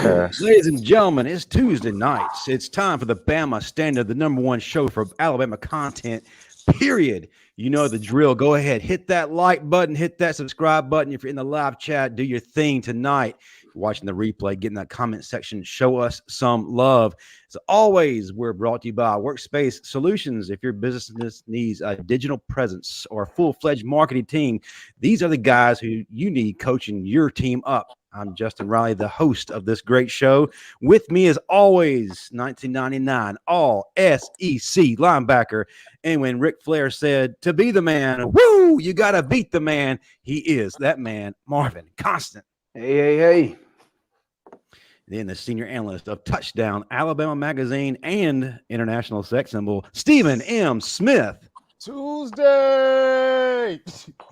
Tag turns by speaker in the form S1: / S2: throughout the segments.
S1: Ladies and gentlemen, it's Tuesday nights. It's time for the Bama Standard, the #1 show for Alabama content, period. You know the drill. Go ahead, hit that like button, hit that subscribe button. If you're in the live chat, do your thing tonight. If you're watching the replay, get in that comment section, show us some love. As always, we're brought to you by Workspace Solutions. If your business needs a digital presence or a full-fledged marketing team, these are the guys who you need coaching your team up. I'm Justin Riley, the host of this great show. With me, as always, 1999 All SEC linebacker. And when Ric Flair said, to be the man, woo, you got to beat the man, he is that man, Marvin Constant.
S2: Hey.
S1: Then the senior analyst of Touchdown, Alabama Magazine, and international sex symbol, Stephen M. Smith.
S3: Tuesday.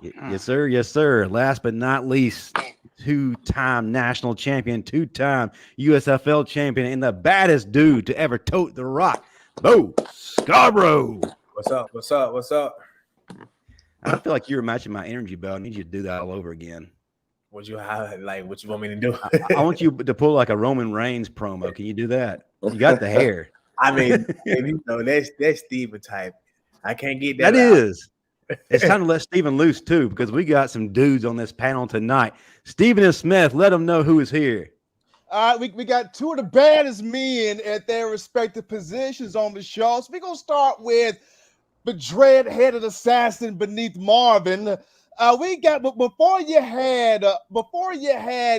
S1: Yes, sir. Yes, sir. Last but not least, two-time national champion, two-time USFL champion, and the baddest dude to ever tote the rock, Bo Scarborough.
S2: What's up?
S1: I feel like you were matching my energy bell. I need you to do that all over again.
S2: What you want me to do?
S1: I want you to pull like a Roman Reigns promo. Can you do that? You got the hair.
S2: I mean, that's Steven type. I can't get that.
S1: That is. It's time to let Stephen loose, too, because we got some dudes on this panel tonight. Stephen and Smith, let them know who is here.
S3: We got two of the baddest men at their respective positions on the show. So we're going to start with the dread-headed assassin beneath Marvin. We got before you had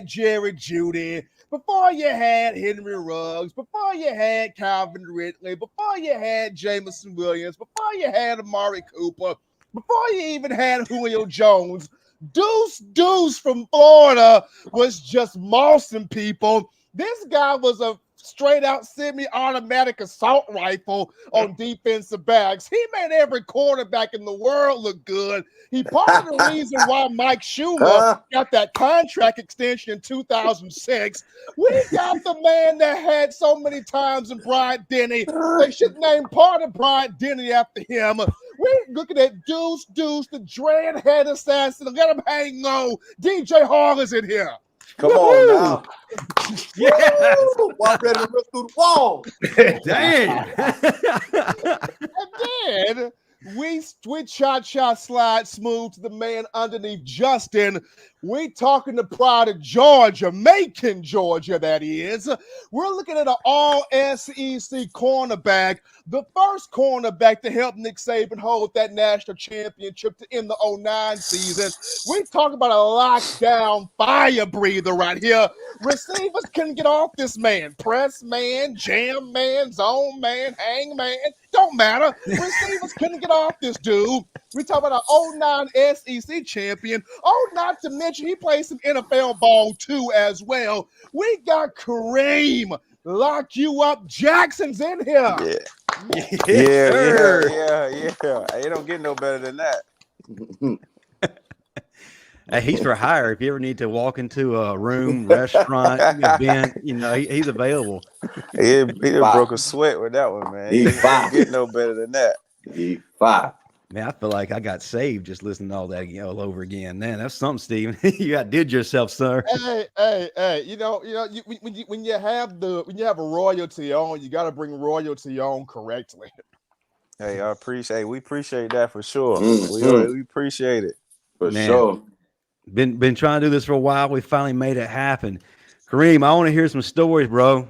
S3: Jerry Jeudy, before you had Henry Ruggs, before you had Calvin Ridley, before you had Jameson Williams, before you had Amari Cooper, before you even had Julio Jones, Deuce from Florida was just mossing people. This guy was a straight-out semi-automatic assault rifle on defensive backs. He made every quarterback in the world look good. He part of the reason why Mike Schumer got that contract extension in 2006. We got the man that had so many times in Bryant Denny. They should name part of Bryant Denny after him. We're looking at Deuce, the dreadhead assassin. Let him hang low. DJ Hall is in here.
S4: Come on now.
S1: Yes.
S4: I'm ready to rip through the wall.
S1: Damn.
S3: And then we cha-cha slide smooth to the man underneath Justin. We talking the pride of Georgia, Macon, Georgia, that is. We're looking at an all-SEC cornerback, the first cornerback to help Nick Saban hold that national championship in the 2009 season. We talk about a lockdown fire breather right here. Receivers couldn't get off this man. Press man, jam man, zone man, hang man. Don't matter. Receivers couldn't get off this dude. We talk about an 2009 SEC champion. Oh, not to mention he played some NFL ball too as well. We got Kareem Lock You Up Jackson's in here.
S4: Yeah. It don't get no better than that.
S1: Hey, he's for hire. If you ever need to walk into a room, restaurant, event, he's available.
S4: He broke a sweat with that one, man. He don't get no better than that.
S2: He five.
S1: Man, I feel like I got saved just listening to all that all over again. Man, that's something, Steven. You outdid yourself, sir.
S3: Hey. When you have a royalty on, you got to bring royalty on correctly.
S4: Hey, we appreciate that for sure. We appreciate it
S2: for sure.
S1: Been trying to do this for a while. We finally made it happen. Kareem, I want to hear some stories, bro.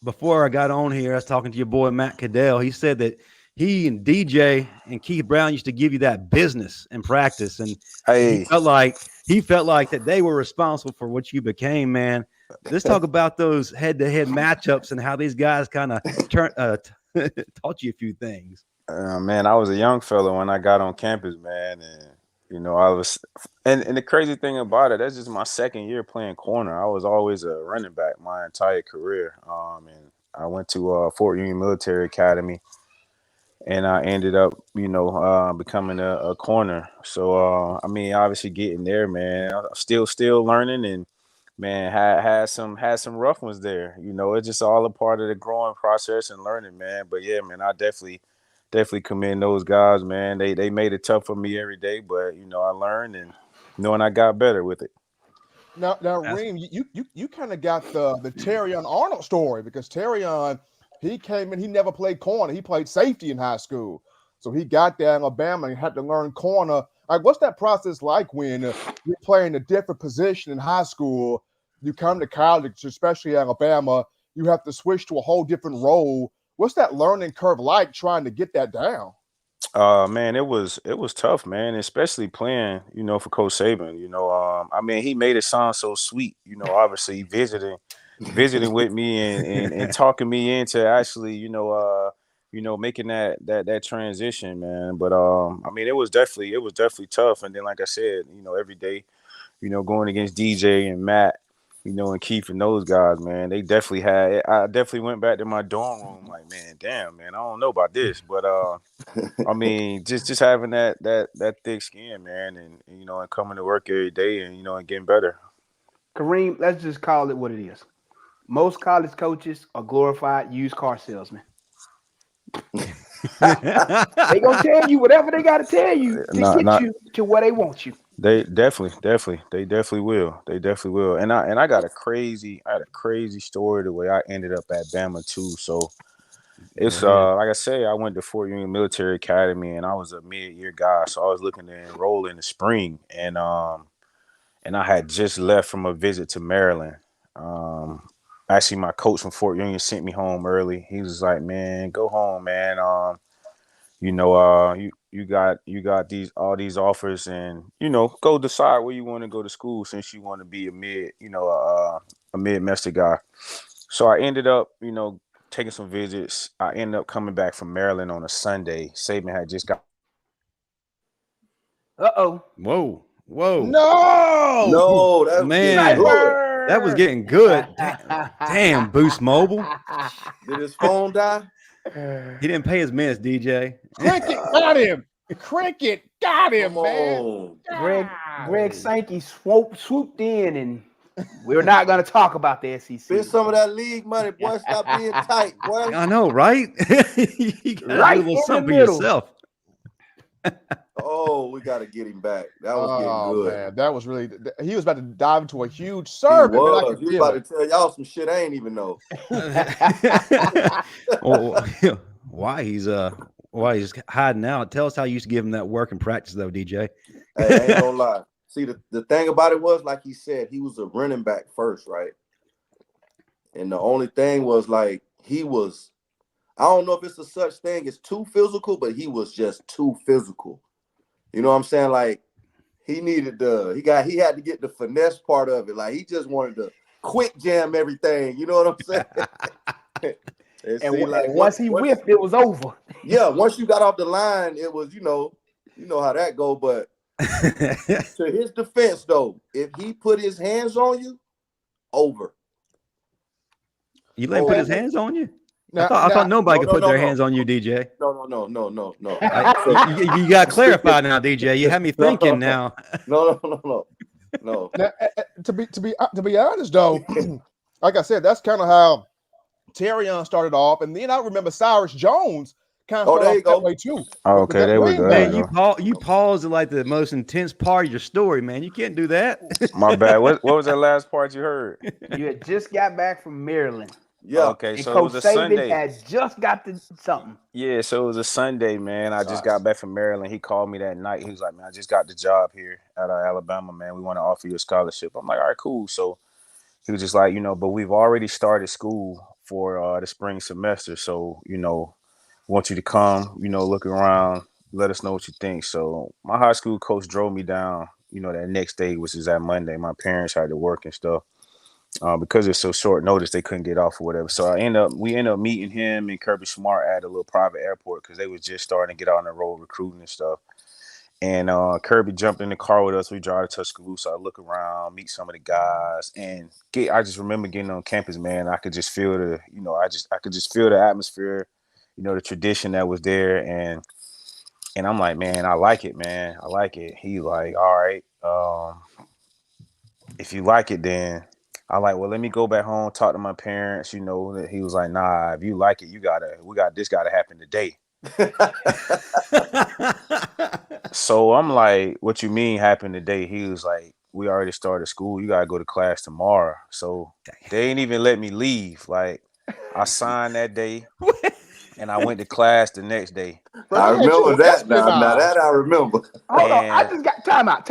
S1: Before I got on here, I was talking to your boy Matt Caddell. He said that he and DJ and Keith Brown used to give you that business in practice, and he felt like that they were responsible for what you became, man. Let's talk about those head-to-head matchups and how these guys kind of taught you a few things.
S4: Man, I was a young fella when I got on campus, man, and I was, and the crazy thing about it, that's just my second year playing corner. I was always a running back my entire career, and I went to Fort Union Military Academy. And I ended up, becoming a corner. So, obviously getting there, man, I'm still learning, and man, had some rough ones there. It's just all a part of the growing process and learning, man. But yeah, man, I definitely commend those guys, man. They made it tough for me every day, but I learned and I got better with it.
S3: Now, Reem, you kind of got the Terrion Arnold story, because Terrion, he came in, he never played corner, he played safety in high school, so he got there in Alabama and had to learn corner. Like, what's that process like when you're playing a different position in high school? You come to college, especially Alabama, you have to switch to a whole different role. What's that learning curve like trying to get that down?
S4: Man, it was tough, man, especially playing, for Coach Saban. I mean, he made it sound so sweet, obviously visiting with me and talking me into actually, making that transition, man. But I mean, it was definitely tough. And then, like I said, every day, going against DJ and Matt, and Keith and those guys, man, they definitely had. I definitely went back to my dorm room, like, man, damn, man, I don't know about this, but I mean, just having that thick skin, man, and and coming to work every day, and and getting better.
S5: Kareem, let's just call it what it is. Most college coaches are glorified used car salesmen. They gonna tell you whatever they gotta tell you to get you to where they want you.
S4: They definitely will. They definitely will. And I had a crazy story the way I ended up at Bama too. So it's like I say, I went to Fort Union Military Academy and I was a mid-year guy. So I was looking to enroll in the spring, and I had just left from a visit to Maryland. Actually, my coach from Fort Union sent me home early. He was like, "Man, go home, man. You got all these offers, and go decide where you want to go to school since you want to be a mid-semester guy." So I ended up, taking some visits. I ended up coming back from Maryland on a Sunday. Saban had just got.
S1: Whoa.
S2: No, that
S1: man, that was getting good. Damn, Boost Mobile.
S2: Did his phone die?
S1: He didn't pay his minutes, DJ.
S3: Cricket got him, man.
S5: Greg Sankey swooped in, and we're not going to talk about the SEC.
S2: Spend some of that league money, boy. Stop being tight, boy.
S1: I know, right? You gotta
S5: Right
S1: do a little
S5: in
S1: something
S5: the
S1: for
S5: middle.
S1: yourself.
S2: Oh, we got to get him back. That was getting good.
S3: Man, that was really. He was about to dive into a huge serve.
S2: He was about to tell y'all some shit I ain't even know.
S1: Why he's hiding out? Tell us how you used to give him that work and practice, though, DJ.
S2: Hey, I ain't gonna lie. See, the thing about it was, like he said, he was a running back first, right? And the only thing was, like, he was, I don't know if it's a such thing as too physical, but he was just too physical. You know what I'm saying? Like, he had to get the finesse part of it. Like, he just wanted to quick jam everything. You know what I'm saying?
S5: and once he whipped, it was over.
S2: Yeah, once you got off the line, it was, you know how that go. But to his defense, though, if he put his hands on you, over.
S1: You let him put his hands on you? I thought nobody could put their hands on you, DJ.
S2: No.
S1: You got to clarify now, DJ. You have me thinking now.
S2: No.
S3: Now, to be honest, though, like I said, that's kind of how Terrion started off, and then I remember Cyrus Jones kind of started off that way too.
S4: Oh, okay, there we go.
S1: Man, you paused at like the most intense part of your story, man. You can't do that.
S4: My bad. What was that last part you heard?
S5: You had just got back from Maryland.
S2: Yeah.
S4: Okay,
S5: And
S4: so
S5: Coach
S4: it was a
S5: Saban
S4: Sunday.
S5: had just got to something.
S4: Yeah, so it was a Sunday, man. I just got back from Maryland. He called me that night. He was like, "Man, I just got the job here at Alabama, man. We want to offer you a scholarship." I'm like, "All right, cool." So he was just like, but we've already started school for the spring semester. So, want you to come, look around, let us know what you think. So my high school coach drove me down, that next day, which is that Monday. My parents had to work and stuff. Because it's so short notice, they couldn't get off or whatever. So we ended up meeting him and Kirby Smart at a little private airport because they was just starting to get out on the road recruiting and stuff. And Kirby jumped in the car with us. We drive to Tuscaloosa. I look around, meet some of the guys, and I just remember getting on campus, man. I could just feel I could just feel the atmosphere, the tradition that was there, and I'm like, man, I like it, man. I like it. He like, all right, if you like it, then. I like, well, let me go back home, talk to my parents, He was like, nah, if you like it, this gotta happen today. So I'm like, what you mean happen today? He was like, we already started school. You gotta go to class tomorrow. So they ain't even let me leave. Like I signed that day and I went to class the next day.
S3: Bro,
S2: I
S3: they had you
S2: remember
S3: on
S2: that now. Now
S3: espionage.
S2: that I remember.
S5: Hold on, I
S4: And
S5: just got time out.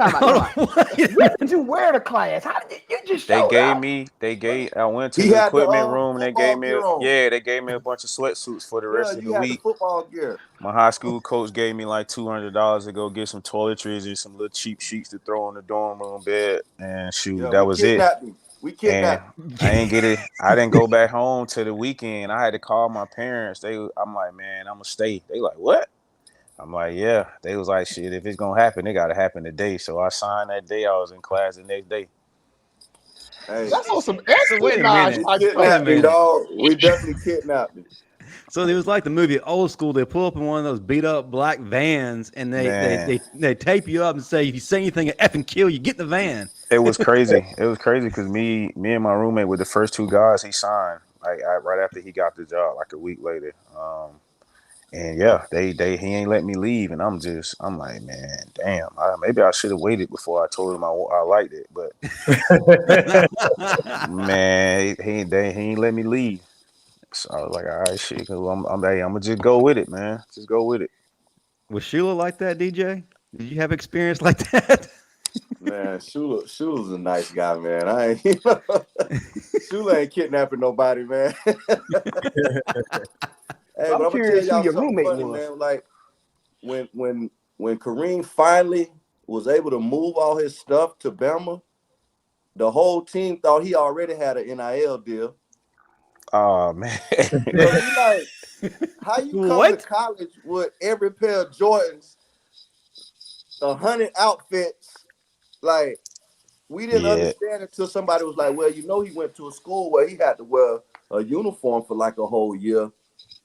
S5: When did you wear the class? How did you just
S4: they
S5: showed
S4: gave
S5: up?
S4: me, I went to
S2: He
S4: the
S2: had the
S4: equipment room and they
S2: football
S4: gave me,
S2: gear on.
S4: they gave me a bunch of sweatsuits for the
S2: Yeah,
S4: rest of the
S2: you had the
S4: week.
S2: football gear.
S4: My high school coach gave me like $200 to go get some toiletries and some little cheap sheets to throw on the dorm room bed. And shoot,
S2: Yeah,
S4: that
S2: we
S4: was it.
S2: kidnapped him. We
S4: And
S2: kidnapped him.
S4: I ain't get it. I didn't go back home to the weekend. I had to call my parents. I'm like, man, I'm gonna stay. They like, what? I'm like, yeah. They was like, shit, if it's gonna happen, it gotta happen today. So I signed that day. I was in class the next day.
S2: Hey,
S3: That's on some
S1: So wait a
S3: espionage
S1: minute.
S3: type
S1: Wait a
S3: stuff.
S2: kidnapped him,
S1: minute.
S2: dog. We definitely kidnapped him.
S1: So it was like the movie Old School. They pull up in one of those beat up black vans and
S4: Man,
S1: they tape you up and say, if you say anything, I effing kill you, get in the van.
S4: it was crazy. It was crazy because me and my roommate were the first two guys he signed. Like right after he got the job, like a week later. And yeah, he ain't let me leave, and I'm like, man, damn, maybe I should have waited before I told him I liked it, but man, he ain't let me leave. So I was like, all right, shit, I'm gonna just go with it, man. Just go with it.
S1: Was Sheila like that, DJ? Did you have experience like that?
S2: Man, Shula's a nice guy, man. I ain't Shula ain't kidnapping nobody, man. Hey, but
S5: I'm
S2: I'm gonna tell
S5: curious who
S2: y'all
S5: your
S2: something
S5: roommate
S2: funny,
S5: was.
S2: man. Like when Kareem finally was able to move all his stuff to Bama, the whole team thought he already had an NIL deal.
S4: Oh man,
S2: So you like, how you come to
S1: What?
S2: college with every pair of Jordans, 100 outfits? Like, we didn't
S4: yeah,
S2: understand until somebody was like, well, he went to a school where he had to wear a uniform for like a whole year.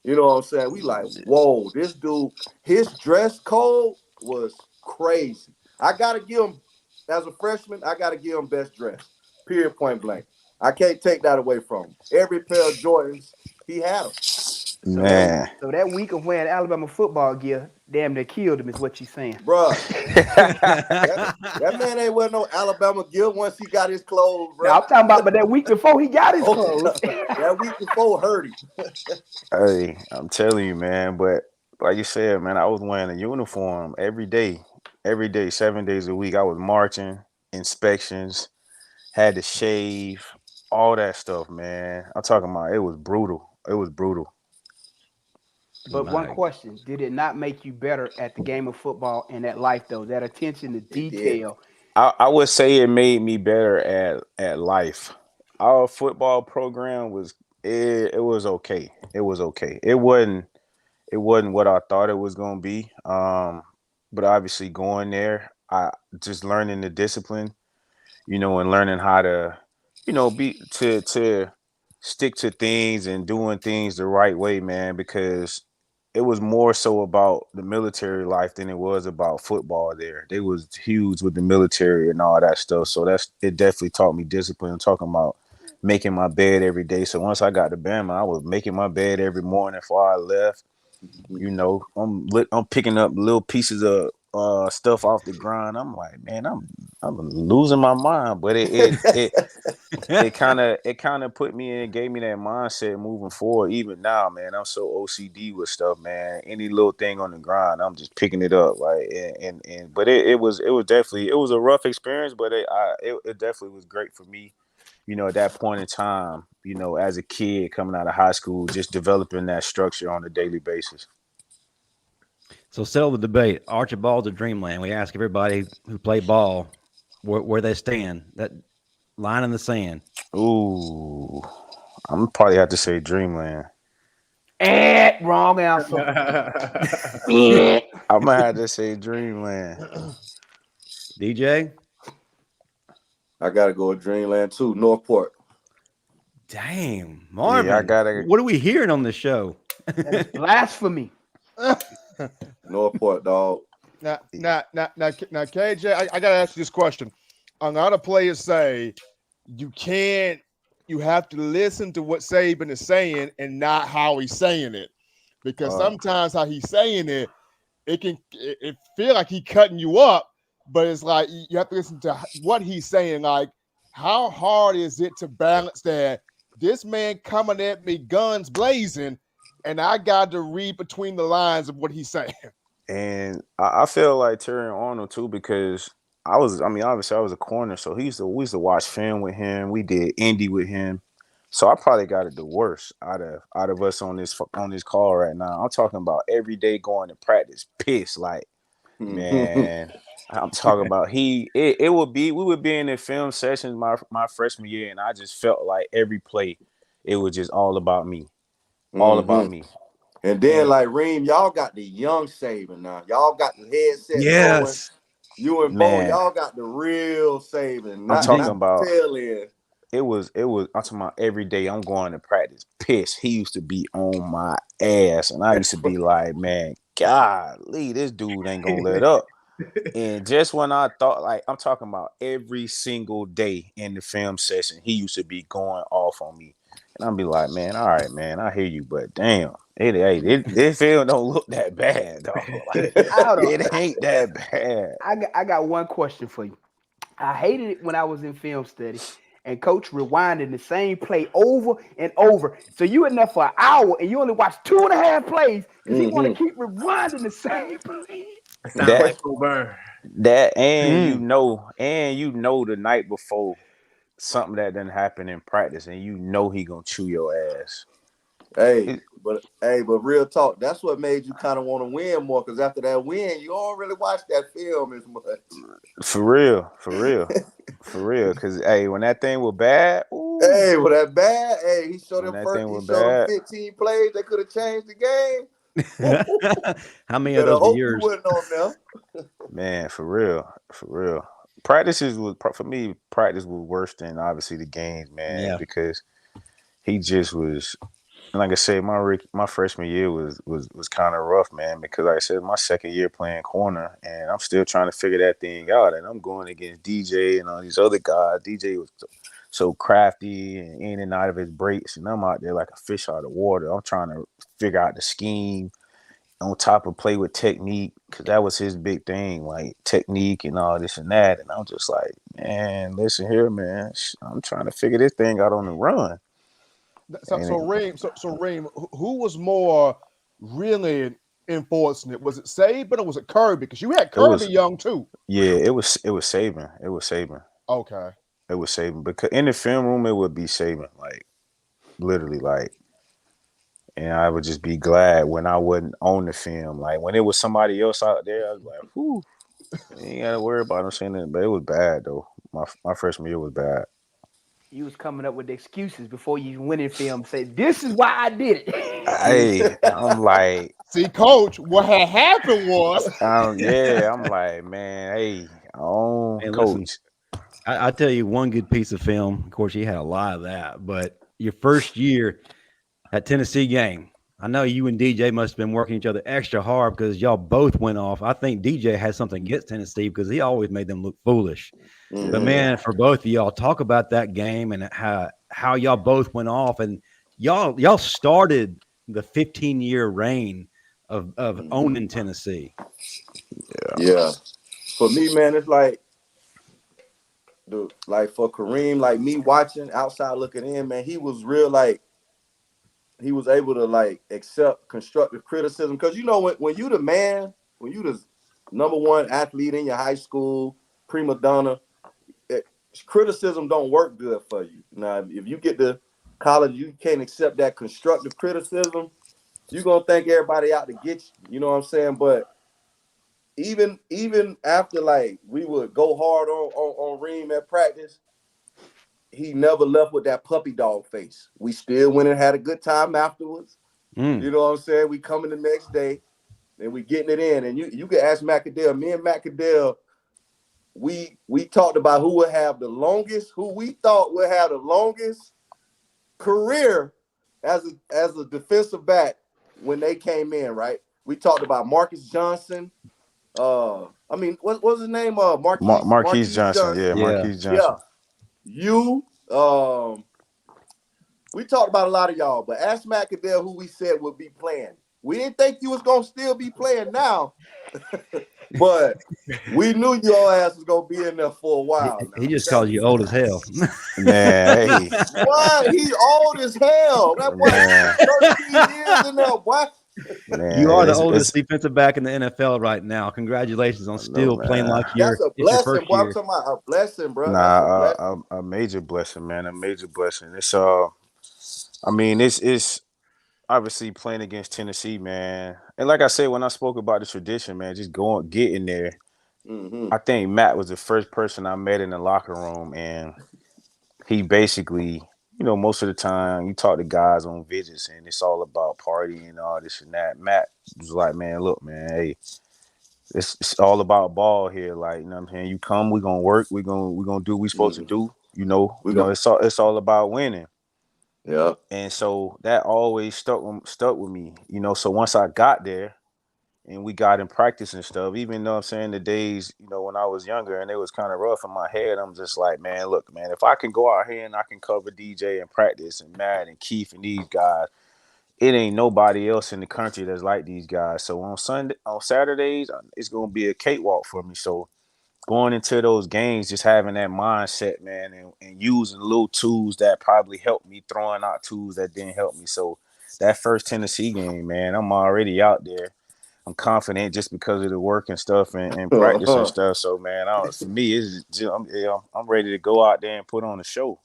S2: You know what I'm saying? We like, whoa, this dude, his dress code was crazy. I gotta give him, as a freshman, I gotta give him best dress. Period, point blank. I can't take that away from him. Every pair of Jordans, he had them.
S5: So that
S4: man.
S5: so that week of wearing Alabama football gear, damn near killed him, is what you saying.
S2: Bruh, that man ain't wear no Alabama gear once he got his clothes,
S5: Now
S2: bruh.
S5: I'm talking about, but that week before he got his
S2: Oh,
S5: clothes.
S2: that week before hurt him.
S4: Hey, I'm telling you, man. But like you said, man, I was wearing a uniform every day, 7 days a week. I was marching, inspections, had to shave, all that stuff, man. I'm talking about it was brutal. It was brutal.
S5: But one
S1: My,
S5: question: did it not make you better at the game of football and at life, though? That attention to
S2: It did.
S5: detail.
S4: I would say it made me better at life. Our football program it was okay. It was okay. It wasn't what I thought it was gonna be. But obviously going there, I just learning the discipline, and learning how to, be to stick to things and doing things the right way, man, because it was more so about the military life than it was about football there. They was huge with the military and all that stuff. So it definitely taught me discipline, talking about making my bed every day. So once I got to Bama, I was making my bed every morning before I left. I'm picking up little pieces of stuff off the ground. I'm like, man, I'm losing my mind. But it kind of put me in, gave me that mindset moving forward. Even now, man, I'm so OCD with stuff, man. Any little thing on the ground, I'm just picking it up, like and but it was definitely, it was a rough experience, but it definitely was great for me. At that point in time, as a kid coming out of high school, just developing that structure on a daily basis.
S1: so settle the debate. Archibald's or Dreamland? We ask everybody who play ball where they stand. That line in the sand.
S4: Ooh, I'm probably have to say Dreamland.
S5: Wrong answer.
S4: I'm gonna have to say Dreamland.
S1: DJ?
S2: I gotta go with Dreamland too. Northport.
S1: Damn,
S4: Yeah, I
S1: Marvin.
S4: gotta.
S1: What are we hearing on this show?
S5: That is blasphemy.
S2: Northport, dog.
S3: Now, KJ, I gotta ask you this question. A lot of players say you have to listen to what Saban is saying and not how he's saying it, because sometimes how he's saying it, it feel like he cutting you up, but it's like you have to listen to what he's saying. Like, how hard is it to balance that? This man coming at me guns blazing, and I got to read between the lines of what he's saying.
S4: And I feel like Terry Arnold too, because obviously I was a corner, so we used to watch film with him. We did indie with him, so I probably got it the worst out of us on this call right now. I'm talking about every day going to practice, pissed like, man. I'm talking about we would be in the film sessions my freshman year, and I just felt like every play it was just all about me, all about me.
S2: And then, like Reem, y'all got the young Saban now. Y'all got the headsets going.
S1: Yes.
S2: You and Bo,
S4: Man.
S2: y'all got the real Saban.
S4: I'm talking
S2: not
S4: about
S2: tail end.
S4: it was I'm talking about every day I'm going to practice pissed. He used to be on my ass, and I used to be like, man, golly, this dude ain't gonna let up. And just when I thought, like, I'm talking about every single day in the film session, he used to be going off on me. And I'd be like, man, all right, man, I hear you, but damn, this film don't look that bad, though. Like, it ain't that bad.
S5: I got one question for you. I hated it when I was in film study and coach rewinding the same play over and over. So you in there for an hour and you only watch 2.5 plays because he want to keep rewinding the same play.
S6: Sounds like Coburn.
S4: You know the night before something that didn't happen in practice, and you know he gonna chew your ass.
S2: But real talk, that's what made you kind of want to win more, because after that win, you don't really watch that film as much.
S4: For real. Because when that thing was bad,
S2: he showed them 15 plays that could have changed the game.
S1: How many of those were yours?
S2: You wasn't on them.
S4: Man, for real. Practice was worse than obviously the games, man.
S1: Yeah.
S4: Because he just was. Like I said, my freshman year was kind of rough, man, because like I said, my second year playing corner, and I'm still trying to figure that thing out. And I'm going against DJ and all these other guys. DJ was so crafty and in and out of his breaks, and I'm out there like a fish out of water. I'm trying to figure out the scheme, on top of play with technique, because that was his big thing, like technique and all this and that. And I'm just like, man, listen here, man, I'm trying to figure this thing out on the run.
S3: So Reem, who was more really enforcing it? Was it Saban or was it Kirby? Because you had Kirby young too.
S4: Yeah, it was Saban. It was Saban.
S3: Okay.
S4: It was Saban, because in the film room it would be Saban, like literally, like, and I would just be glad when I wasn't on the film. Like when it was somebody else out there, I was like, whew, you ain't gotta worry about them saying that. But it was bad though. My freshman year was bad.
S5: You was coming up with excuses before you went in film. Say, this is why I did it.
S4: Hey, I'm like,
S3: see, coach, what had happened was,
S4: I'm like, man, hey, coach.
S1: Listen, I tell you one good piece of film. Of course, you had a lot of that, but your first year at Tennessee game, I know you and DJ must have been working each other extra hard because y'all both went off. I think DJ had something against Tennessee because he always made them look foolish. Mm-hmm. But man, for both of y'all, talk about that game and how y'all both went off, and y'all started the 15-year reign of owning Tennessee.
S2: Yeah. For me, man, it's like for Kareem, like me watching outside looking in, man, he was real, like he was able to like accept constructive criticism, because you know when you the man, when you the number one athlete in your high school, prima donna, criticism don't work good for you. Now, if you get to college, you can't accept that constructive criticism, you're gonna think everybody out to get you. You know what I'm saying? But even after like we would go hard on Reem at practice, he never left with that puppy dog face. We still went and had a good time afterwards. You know what I'm saying? We coming the next day and we getting it in. And you can ask Matt Caddell. Me and Matt Caddell, we talked about who we thought would have the longest career as a defensive back when they came in, right? We talked about Marcus Johnson. What was his name? Marquise
S4: Johnson. Yeah, Marquise Johnson.
S2: Yeah. We talked about a lot of y'all, but ask Matt Caddell who we said would be playing. We didn't think you was gonna still be playing now. But we knew your ass was gonna be in there for a while.
S1: He just called you old as hell.
S4: Man, hey,
S2: What? He old as hell. That boy
S4: man,
S2: 13 years in there. What?
S1: You are
S4: man,
S1: the oldest
S4: it's
S1: defensive back in the NFL right now. Congratulations on
S4: no
S1: still playing
S4: man.
S1: like
S2: That's a
S1: it's your
S2: blessing,
S1: first
S2: boy. I'm
S1: year.
S2: talking about a blessing, bro. That's a
S4: Nah,
S2: blessing.
S4: a major blessing, man. A major blessing. It's I mean, it's obviously playing against Tennessee, man. And like I said, when I spoke about the tradition, man, just getting there.
S2: Mm-hmm.
S4: I think Matt was the first person I met in the locker room, and he basically, most of the time you talk to guys on visits, and it's all about partying and all this and that. Matt was like, man, look, man, hey, it's all about ball here. Like, you know what I'm saying? You come, we're gonna work, we're gonna do what we supposed to
S2: Mm-hmm.
S4: do.
S2: We go.
S4: It's all about winning.
S2: Yeah.
S4: And so that always stuck with me. So once I got there and we got in practice and stuff, even though I'm saying the days, when I was younger and it was kind of rough in my head, I'm just like, man, look, man, if I can go out here and I can cover DJ and practice and Matt and Keith and these guys, it ain't nobody else in the country that's like these guys. So on Saturdays, it's gonna be a cakewalk for me. So going into those games, just having that mindset, man, and using little tools that probably helped me, throwing out tools that didn't help me. So that first Tennessee game, man, I'm already out there. I'm confident just because of the work and stuff and practice and stuff. So, man, for me, it's just, I'm ready to go out there and put on a show.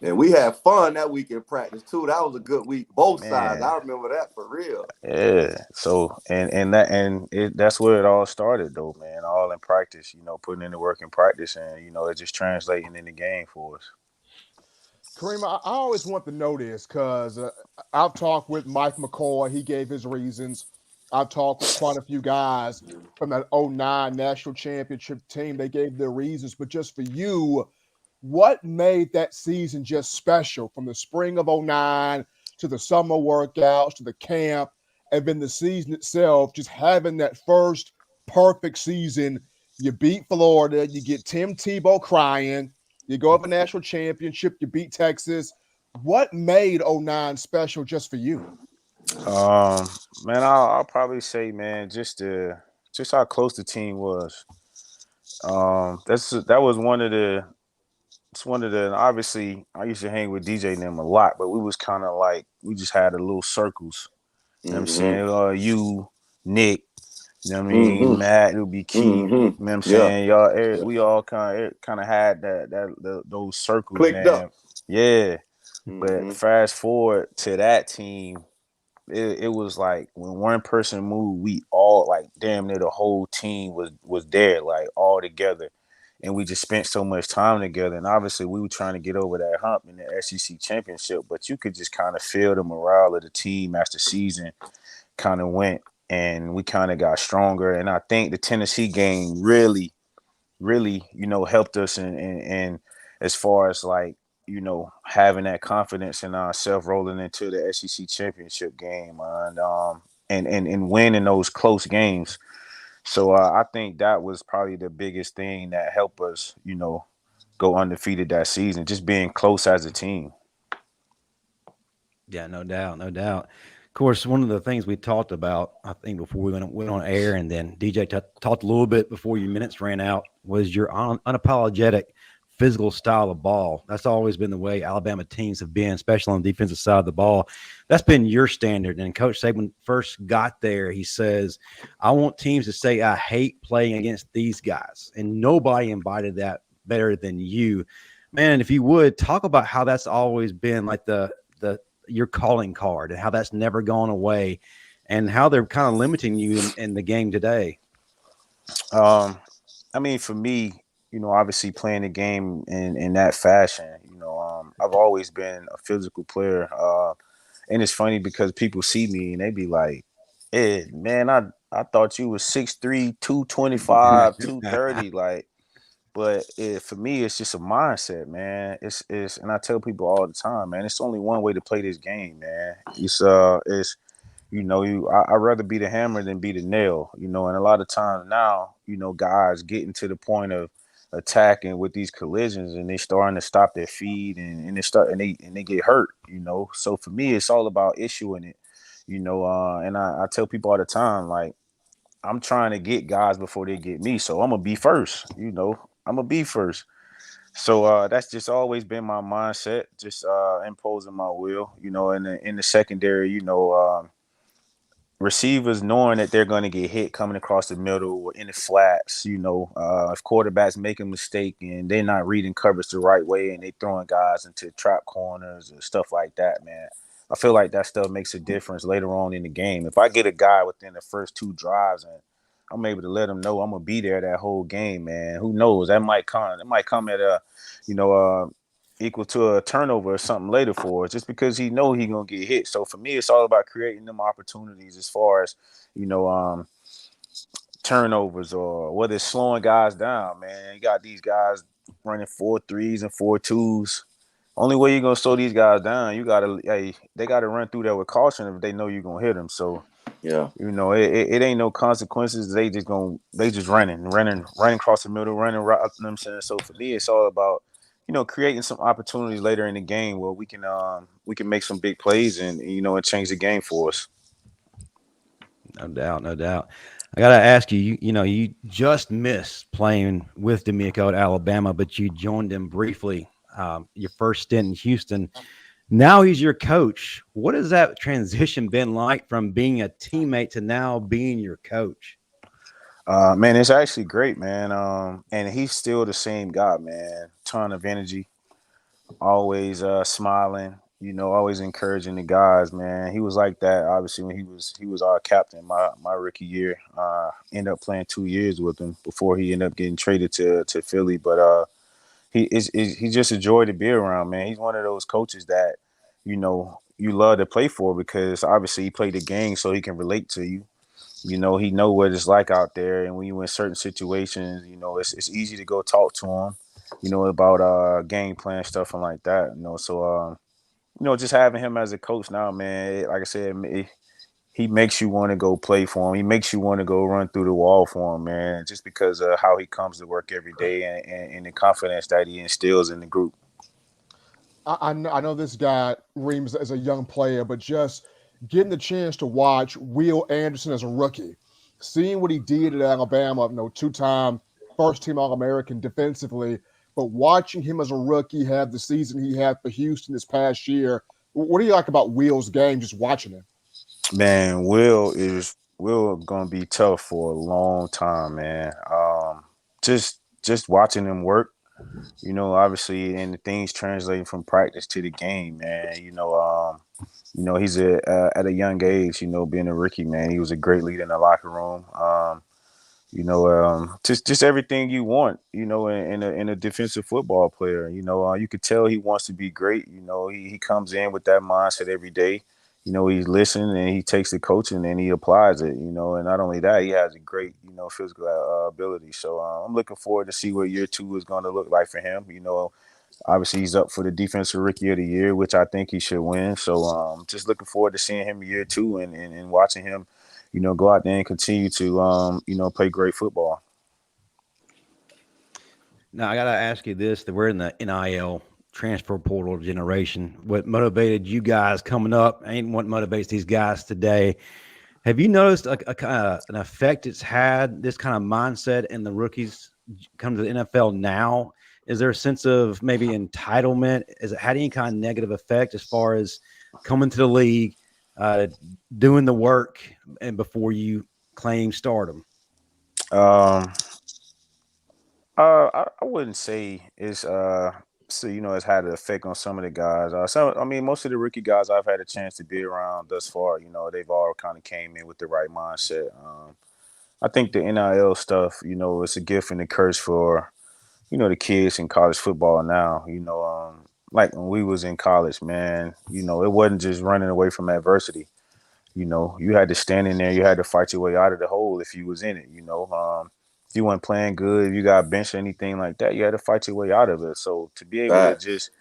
S2: And we had fun that week in practice too. That was a good week, both sides.
S4: Man,
S2: I remember that for real.
S4: yeah. So that's where it all started, though, man. All in practice, putting in the work in practice, and it just translating in the game for us.
S3: Kareem, I always want to know this because I've talked with Mike McCoy. He gave his reasons. I've talked with quite a few guys from that '09 national championship team. They gave their reasons. But just for you, what made that season just special from the spring of '09 to the summer workouts to the camp and then the season itself, just having that first perfect season? You beat Florida, you get Tim Tebow crying, you go up a national championship, you beat Texas. What made '09 special just for you?
S4: Man, I'll probably say, man, just how close the team was. That was one of the. It's one of the. Obviously, I used to hang with DJ and them a lot, but we was kind of like we just had a little circles. You know what I'm
S2: Mm-hmm.
S4: saying? You, Nick, you know what I mean?
S2: Mm-hmm.
S4: Matt, it would be Keith. You know
S2: Mm-hmm.
S4: what I'm
S2: Yeah.
S4: saying? Y'all, we all kind of had those circles,
S2: Clicked
S4: man.
S2: up.
S4: Yeah. But
S2: Mm-hmm.
S4: fast forward to that team, it was like when one person moved, we all like damn near the whole team was there, like all together. And we just spent so much time together. And obviously we were trying to get over that hump in the SEC championship, but you could just kind of feel the morale of the team as the season kind of went and we kind of got stronger. And I think the Tennessee game really, really, helped us and as far as like, having that confidence in ourselves rolling into the SEC championship game and winning those close games. So I think that was probably the biggest thing that helped us, go undefeated that season, just being close as a team.
S1: Yeah, no doubt, no doubt. Of course, one of the things we talked about, I think, before we went on air, and then DJ talked a little bit before your minutes ran out, was your unapologetic physical style of ball. That's always been the way Alabama teams have been, especially on the defensive side of the ball. That's been your standard. And Coach Saban first got there, he says, I want teams to say, I hate playing against these guys. And nobody embodied that better than you. Man, if you would, talk about how that's always been like the your calling card and how that's never gone away and how they're kind of limiting you in the game today.
S4: I mean, for me, obviously playing the game in that fashion, I've always been a physical player. And it's funny because people see me and they be like, Ed, man, I thought you was 6'3", 225, 230. Like, but for me, it's just a mindset, man. It's and I tell people all the time, man, it's only one way to play this game, man. It's I'd rather be the hammer than be the nail, and a lot of times now, guys getting to the point of attacking with these collisions and they starting to stop their feet and they get hurt, So for me, it's all about issuing it, and I tell people all the time, like, I'm trying to get guys before they get me. So I'm gonna be first, I'm gonna be first. So that's just always been my mindset, just imposing my will, in the secondary, receivers knowing that they're going to get hit coming across the middle or in the flats, if quarterbacks make a mistake and they're not reading coverage the right way and they throwing guys into trap corners or stuff like that, man. I feel like that stuff makes a difference later on in the game. If I get a guy within the first 2 drives and I'm able to let him know I'm gonna be there that whole game, man. Who knows? That might come. It might come at a, equal to a turnover or something later for us, just because he know he gonna get hit. So for me, it's all about creating them opportunities as far as turnovers or whether it's slowing guys down. Man, you got these guys running 4.3s and 4.2s. Only way you're gonna slow these guys down, they gotta run through that with caution if they know you're gonna hit them. So
S2: Yeah.
S4: it ain't no consequences. They just running across the middle, running right. You know what I'm saying? So for me, it's all about creating some opportunities later in the game where we can make some big plays and and change the game for us.
S1: No doubt, no doubt. I gotta ask you, you just missed playing with D'Amico at Alabama, but you joined him briefly. Your first stint in Houston. Now he's your coach. What has that transition been like from being a teammate to now being your coach?
S4: Man, it's actually great, man. And he's still the same guy, man. Ton of energy, always smiling, always encouraging the guys, man. He was like that obviously when he was our captain my rookie year. Ended up playing 2 years with him before he ended up getting traded to Philly. But he's just a joy to be around, man. He's one of those coaches that, you love to play for because obviously he played the game so he can relate to you. He know what it's like out there, and when you in certain situations, it's easy to go talk to him, about game plan stuff and like that. So just having him as a coach now, man, like I said, he makes you want to go play for him. He makes you want to go run through the wall for him, man, just because of how he comes to work every day and the confidence that he instills in the group.
S3: I know this guy Reams as a young player, but just getting the chance to watch Will Anderson as a rookie, seeing what he did at Alabama, 2-time first-team All-American defensively, but watching him as a rookie have the season he had for Houston this past year, what do you like about Will's game? Just watching him,
S4: Man, Will gonna be tough for a long time, man. Just watching him work. Obviously, and the things translating from practice to the game, man. He's at a young age, being a rookie, man. He was a great leader in the locker room. Just everything you want, in a defensive football player. You could tell he wants to be great. He comes in with that mindset every day. He's listening and he takes the coaching and he applies it. And not only that, he has a great, physical ability. So I'm looking forward to see what year 2 is going to look like for him. Obviously he's up for the defensive rookie of the year, which I think he should win. So just looking forward to seeing him year 2 and watching him, go out there and continue to, play great football.
S1: Now I gotta ask you this: that we're in the NIL transfer portal generation. What motivated you guys coming up ain't what motivates these guys today. Have you noticed an effect it's had, this kind of mindset in the rookies come to the NFL now? Is there a sense of maybe entitlement? Has it had any kind of negative effect as far as coming to the league, doing the work, and before you claim stardom?
S4: I wouldn't say it's it's had an effect on some of the guys. Most of the rookie guys I've had a chance to be around thus far, they've all kind of came in with the right mindset. I think the NIL stuff, it's a gift and a curse for, the kids in college football now. Like when we was in college, man, it wasn't just running away from adversity. You had to stand in there, you had to fight your way out of the hole if you was in it. If you weren't playing good, if you got benched or anything like that, you had to fight your way out of it. So to be able to just,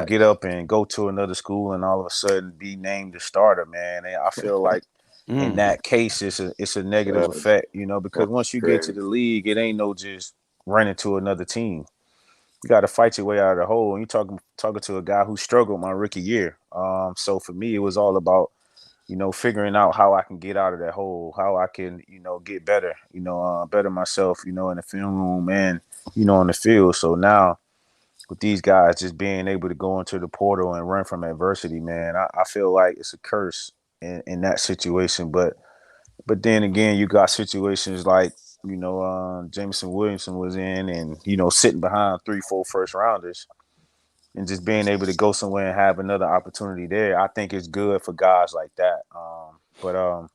S4: get up and go to another school and all of a sudden be named the starter, man, and I feel like in that case, it's a negative effect, because once you get to the league, it ain't no just running to another team. You got to fight your way out of the hole. And you're talking to a guy who struggled my rookie year. So for me, it was all about figuring out how I can get out of that hole, how I can, get better, better myself, in the film room and, on the field. So now with these guys just being able to go into the portal and run from adversity, man, I feel like it's a curse in that situation. But then again, you got situations like, Jameson Williamson was in and, sitting behind 3-4 first rounders and just being able to go somewhere and have another opportunity there. I think it's good for guys like that. But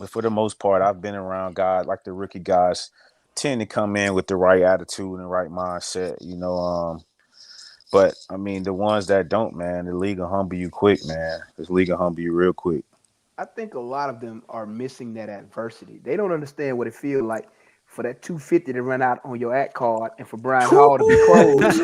S4: for the most part, I've been around guys like the rookie guys tend to come in with the right attitude and the right mindset, But I mean, the ones that don't, man, the league will humble you quick, man. This league will humble you real quick.
S5: I think a lot of them are missing that adversity. They don't understand what it feels like for that 250 to run out on your act card and for Brian Hall to be closed.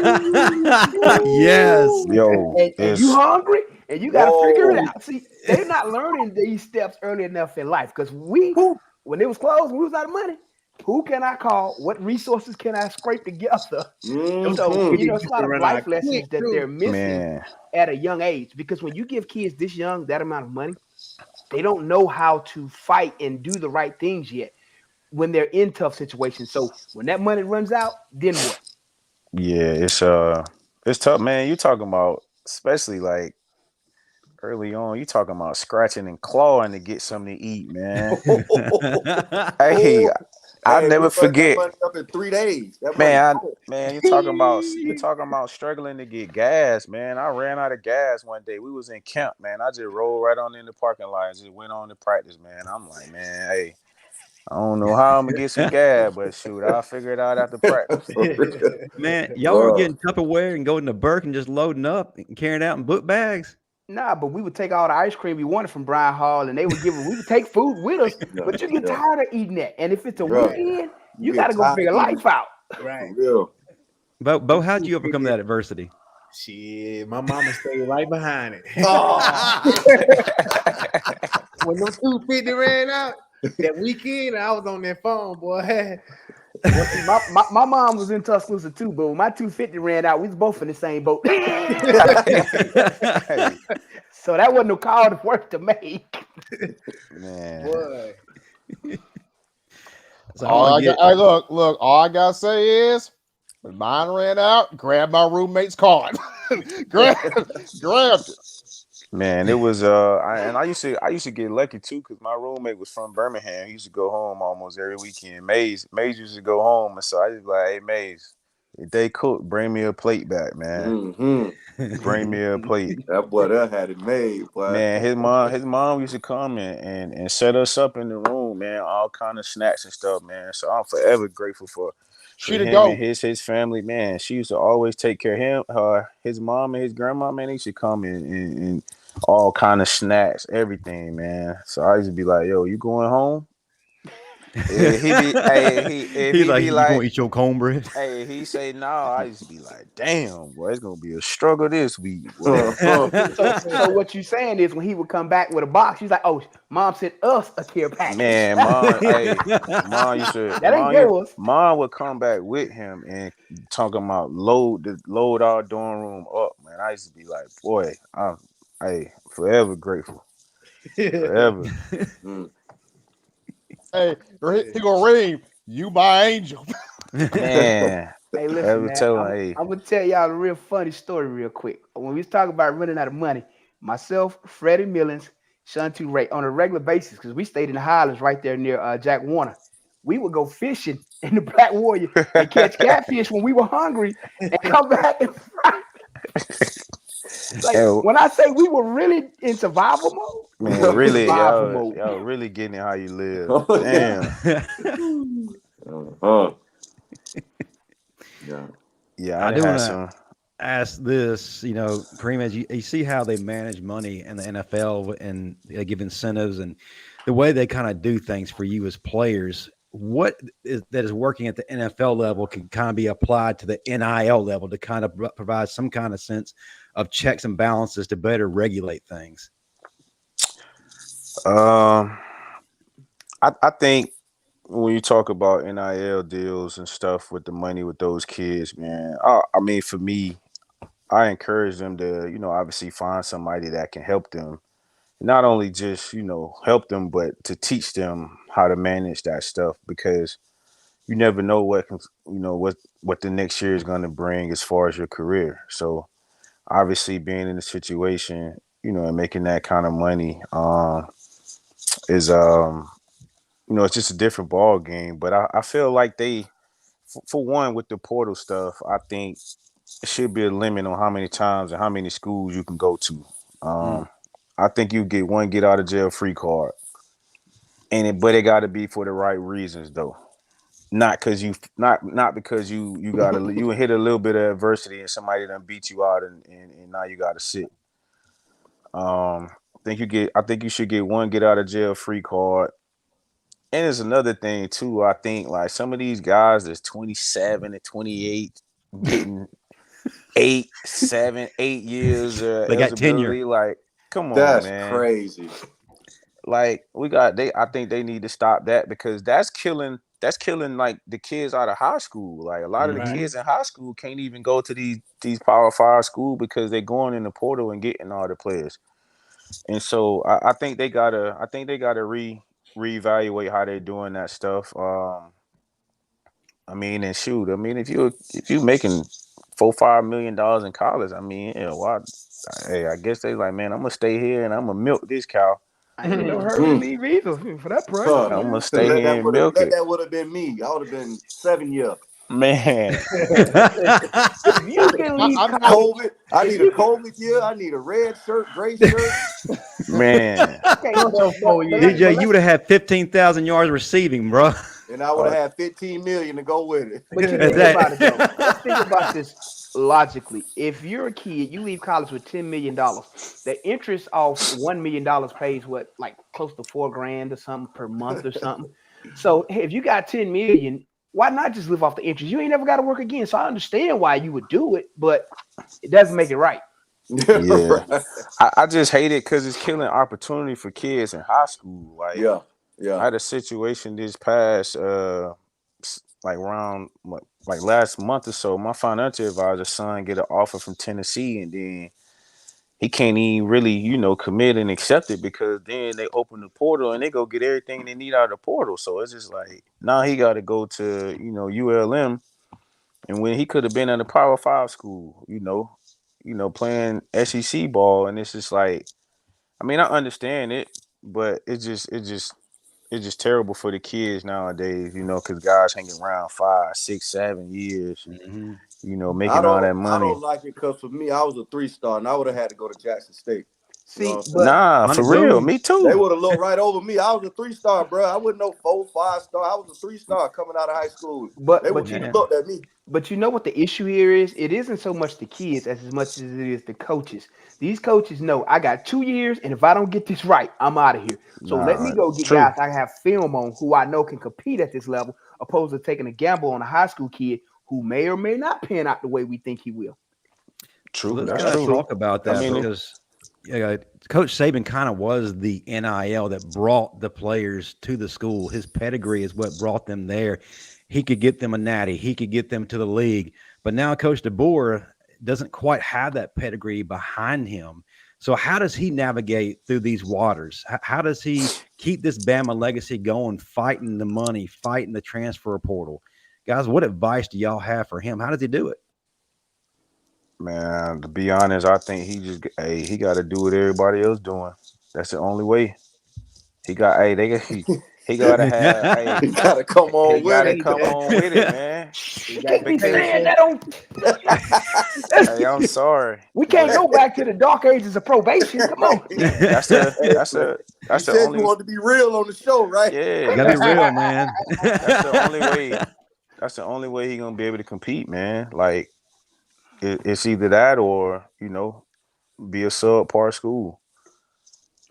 S1: Yes.
S4: Yo,
S5: and you hungry and you got to figure it
S2: Whoa.
S5: out. See, they're not learning these steps early enough in life because when it was closed, we was out of money. Who can I call? What resources can I scrape together? So, it's a lot of life lessons that they're missing at a young age because when you give kids this young, that amount of money, they don't know how to fight and do the right things yet when they're in tough situations. So when that money runs out, then what?
S4: Yeah, it's tough, man. You talking about, especially like early on, you talking about scratching and clawing to get something to eat, man. Hey, I'll never forget.
S2: That money up in 3 days.
S4: Man, you're talking about struggling to get gas, man. I ran out of gas one day. We was in camp, man. I just rolled right on in the parking lot and just went on to practice, man. I'm like, man, hey, I don't know how I'm gonna get some gas, but shoot, I'll figure it out after practice.
S1: Man, y'all were getting Tupperware and going to Burke and just loading up and carrying it out in book bags.
S5: Nah, but we would take all the ice cream we wanted from Brian Hall, and we would take food with us. But you get tired of eating that, and if it's a weekend, you got to go figure life out.
S6: Right.
S1: Bo, how'd you overcome that adversity?
S6: Shit, my mama stayed right behind it. When those 250 ran out that weekend, I was on that phone, boy.
S5: My mom was in Tuscaloosa too, but when my 250 ran out, we was both in the same boat. So that wasn't no call to work to make.
S4: Man.
S6: Boy.
S3: So all I gotta say is when mine ran out, grab my roommate's card. grabbed it.
S4: Man, it was I used to get lucky too because my roommate was from Birmingham. He used to go home almost every weekend. Maze used to go home, and so I just be like, hey Maze, if they cook, bring me a plate back, man. Bring me a plate.
S2: That boy that had it made, boy.
S4: Man, his mom used to come and set us up in the room, man, all kind of snacks and stuff, man. So I'm forever grateful for him and his family, man. She used to always take care of him, his mom and his grandma, man. They used to come and all kind of snacks, everything, man. So I used to be like, yo, you going home? He's
S1: like, you gonna eat your cornbread?
S4: Hey, he say no. I used to be like, damn, boy, it's gonna be a struggle this week.
S5: So what you saying is when he would come back with a box, he's like, oh, mom sent us a care package.
S4: Man, mom used to
S5: that ain't yours.
S4: Mom would come back with him and talking about load our dorm room up, man. I used to be like, boy, I'm forever grateful. Forever.
S3: Hey, he gonna ring you, my angel.
S4: Man.
S5: Hey, listen, man, I'm gonna tell y'all a real funny story real quick. When we was talking about running out of money, myself, Freddie Millens, Shantu Ray, on a regular basis, because we stayed in the Highlands right there near Jack Warner. We would go fishing in the Black Warrior and catch catfish when we were hungry and come back and fry. When I say we were really in survival mode,
S4: man, really, y'all really getting it how you live. Damn. Yeah,
S1: I do want to ask this. Kareem, as you see how they manage money in the NFL and they give incentives and the way they kind of do things for you as players. What that is working at the NFL level can kind of be applied to the NIL level to kind of provide some kind of sense of checks and balances to better regulate things?
S4: I think when you talk about NIL deals and stuff with the money with those kids, man, I mean, for me, I encourage them to, obviously find somebody that can help them not only just, help them, but to teach them how to manage that stuff, because you never know what the next year is going to bring as far as your career. So obviously being in a situation, and making that kind of money is it's just a different ball game. But I feel like they, for one, with the portal stuff, I think it should be a limit on how many times and how many schools you can go to. I think you get one get out of jail free card, but it got to be for the right reasons though. Not because not because you hit a little bit of adversity and somebody done beat you out and now you got to sit. I think you should get one get out of jail free card. And there's another thing too. I think like some of these guys that's 27 and 28 getting 8 years
S1: They got tenure.
S4: eligibility. Like, come on,
S2: That's
S4: man.
S2: crazy.
S4: Like I think they need to stop that, because that's killing like the kids out of high school. Like a lot of the kids in high school can't even go to these Power 5 schools because they're going in the portal and getting all the players. And so I think they gotta reevaluate how they're doing that stuff. If you making $4-5 million in college, I guess they like, man, I'm gonna stay here and I'm gonna milk this cow.
S5: I ain't no hurry to leave either for that price.
S2: Huh.
S4: I'm gonna stay here and milk it.
S2: That would have been me. I would have been 7 years.
S4: Man,
S5: If you can leave college,
S2: I need a COVID year. I need a red shirt, gray shirt.
S4: man.
S1: DJ, you would have had 15,000 yards receiving, bro.
S2: And I would have had 15 million to go with it.
S5: But you think about it though. Let's think about this logically. If you're a kid, you leave college with $10 million. The interest off $1 million pays what, like close to $4,000 or something per month or something. So if you got 10 million, why not just live off the interest? You ain't never got to work again. So I understand why you would do it, but it doesn't make it right.
S4: Yeah, I just hate it because it's killing opportunity for kids in high school. Like,
S2: yeah.
S4: I had a situation this past around last month or so. My financial advisor's son get an offer from Tennessee, and then he can't even really, commit and accept it, because then they open the portal and they go get everything they need out of the portal. So it's just like, now he got to go to, ULM, and when he could have been at a Power 5 school, playing SEC ball. And it's just like, I understand it, but it's just terrible for the kids nowadays, because guys hanging around 5, 6, 7 years, making all that money.
S2: I don't like it because for me, I was a 3-star and I would have had to go to Jackson State.
S5: See,
S4: for real, me too.
S2: They would have looked right over me. I was a 3-star, bro. I wasn't no 4, 5-star. I was a 3-star coming out of high school. They would have looked at me.
S5: But you know what the issue here is? It isn't so much the kids as much as it is the coaches. These coaches know I got 2 years, and if I don't get this right, I'm out of here. So let me go get guys I have film on who I know can compete at this level, opposed to taking a gamble on a high school kid who may or may not pan out the way we think he will.
S1: True. Let's talk about that, because Coach Saban kind of was the NIL that brought the players to the school. His pedigree is what brought them there. He could get them a natty. He could get them to the league. But now Coach DeBoer doesn't quite have that pedigree behind him. So how does he navigate through these waters? How does he keep this Bama legacy going, fighting the money, fighting the transfer portal? Guys, what advice do y'all have for him? How does he do it?
S4: Man, to be honest, I think he got to do what everybody else doing. That's the only way. He got to have.
S2: He gotta come on with it.
S4: Come on with it, man.
S5: You can't be saying that on.
S4: Hey, I'm sorry.
S5: We can't go back to the dark ages of probation. Come on.
S4: That's the only.
S2: You want to be real on the show, right?
S4: Yeah,
S1: you gotta be real, man.
S4: That's the only way. That's the only way he's gonna be able to compete, man. Like, it's either that or be a subpar school.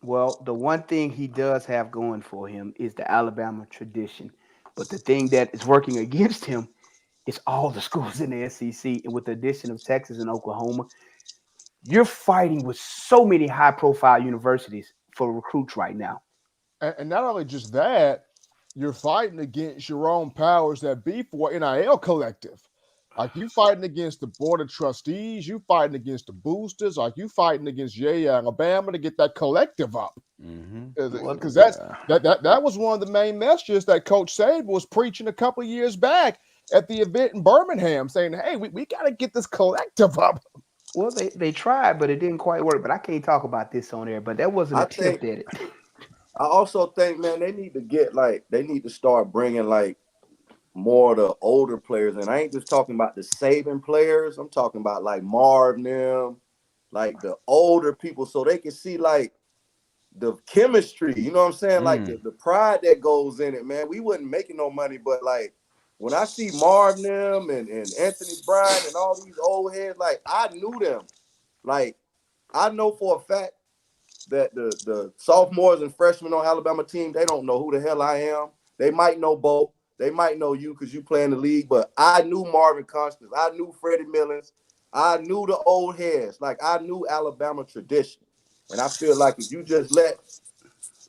S5: Well, the one thing he does have going for him is the Alabama tradition. But the thing that is working against him is all the schools in the SEC. And with the addition of Texas and Oklahoma, you're fighting with so many high-profile universities for recruits right now.
S3: And not only just that, you're fighting against your own powers that be for NIL collective. Like you fighting against the board of trustees, you fighting against the boosters, like you fighting against Alabama to get that collective up. Because that was one of the main messages that Coach Saban was preaching a couple of years back at the event in Birmingham, saying, "Hey, we got to get this collective up."
S5: Well, they tried, but it didn't quite work. But I can't talk about this on air. But that was an attempt at it.
S2: I also think, man, they need to start bringing like more of the older players, and I ain't just talking about the Saban players. I'm talking about like Marv them, like the older people, so they can see like the chemistry. You know what I'm saying? Like the pride that goes in it, man. We wasn't making no money, but like when I see Marv them and Anthony Bryan and all these old heads, like I knew them. Like I know for a fact that the sophomores and freshmen on Alabama team, they don't know who the hell I am. They might know Bo. They might know you because you play in the league, but I knew Marvin Constant. I knew Freddie Millens. I knew the old heads. Like, I knew Alabama tradition. And I feel like if you just let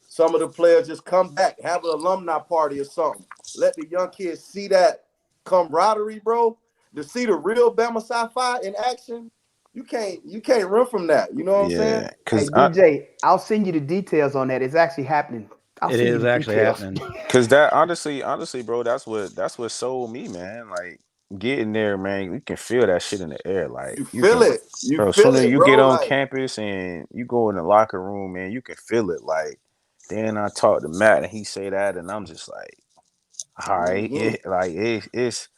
S2: some of the players just come back, have an alumni party or something, let the young kids see that camaraderie, bro, to see the real Bama Sci-Fi in action, you can't run from that. You know what I'm saying?
S5: Hey, DJ, I'll send you the details on that. It's actually happening.
S1: It is actually happening.
S4: Cause that honestly, bro, that's what sold me, man. Like getting there, man, you can feel that shit in the air. Like
S2: you feel it. You
S4: bro,
S2: feel
S4: soon as
S2: it,
S4: you
S2: bro,
S4: get on
S2: like,
S4: campus and you go in the locker room, man, you can feel it. Like then I talked to Matt and he say that, and I'm just like, all right, it's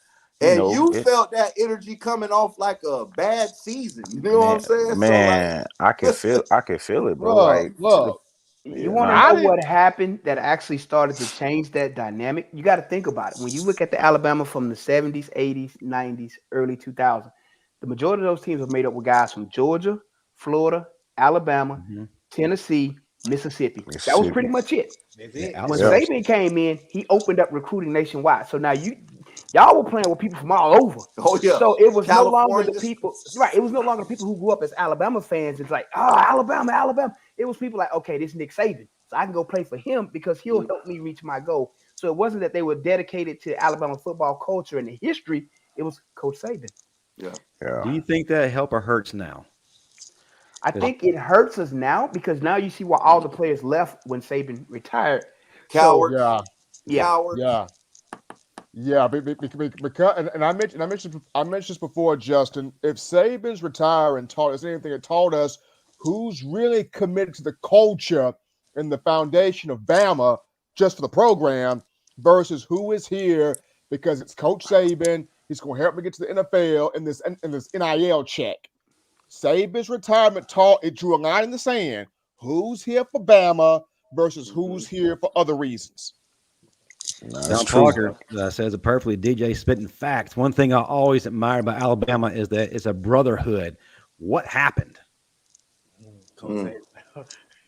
S2: you felt that energy coming off like a bad season. You know what I'm saying?
S4: Man,
S2: so like,
S4: I can feel it, bro.
S3: Look,
S5: you want to know what happened that actually started to change that dynamic? You got to think about it. When you look at the Alabama from the 70s, 80s, 90s, early 2000s, the majority of those teams were made up with guys from Georgia, Florida, Alabama, Tennessee, Mississippi. That was pretty much it. When Saban came in, he opened up recruiting nationwide. So now y'all were playing with people from all over.
S2: Oh yeah.
S5: So it was
S2: California.
S5: no longer the people, right? It was no longer people who grew up as Alabama fans. It's like, oh, Alabama. It was people like, okay, this is Nick Saban, so I can go play for him because he'll help me reach my goal. So it wasn't that they were dedicated to Alabama football culture and the history. It was Coach Saban.
S2: Yeah.
S1: Do you think that help or hurts now?
S5: I think it hurts us now because now you see why all the players left when Saban retired.
S2: Cowards.
S3: Cowards. Yeah, because and I mentioned this before, Justin. If Saban's retired and taught us anything, it taught us who's really committed to the culture and the foundation of Bama just for the program versus who is here because it's Coach Saban. He's going to help me get to the NFL in this NIL check. Saban's retirement it drew a line in the sand. Who's here for Bama versus who's here for other reasons?
S1: Don Parker says it perfectly. DJ spitting facts. One thing I always admire about Alabama is that it's a brotherhood. What happened? Coach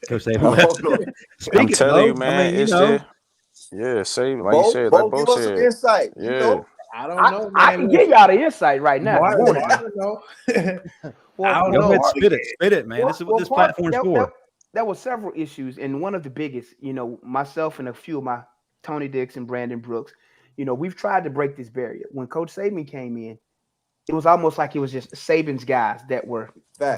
S1: Saban.
S4: I'm telling you, man. It's just Saban. Like you said, like
S2: give
S4: both
S2: us some
S4: said.
S2: insight.
S4: Yeah.
S2: You know?
S6: I don't know, man.
S5: I can give y'all the insight right now.
S6: I don't know.
S1: Go ahead, spit it, man. This is what this platform is for.
S5: There were several issues, and one of the biggest, myself and a few of my Tony Dixon, Brandon Brooks, we've tried to break this barrier. When Coach Saban came in, it was almost like it was just Saban's guys that were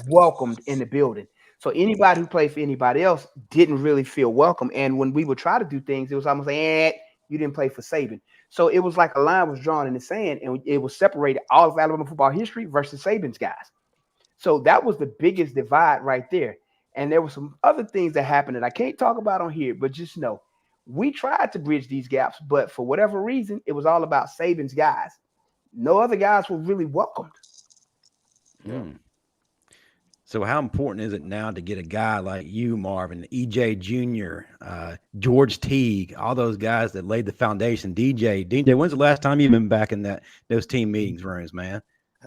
S5: welcomed in the building. So anybody who played for anybody else didn't really feel welcome. And when we would try to do things, it was almost like, you didn't play for Saban. So it was like a line was drawn in the sand, and it was separated all of Alabama football history versus Saban's guys. So that was the biggest divide right there. And there were some other things that happened that I can't talk about on here, but just know we tried to bridge these gaps, but for whatever reason, it was all about Saban's guys. No other guys were really welcomed.
S1: So how important is it now to get a guy like you, Marvin, EJ Jr., George Teague, all those guys that laid the foundation? DJ, when's the last time you've been back in those team meetings rooms, man?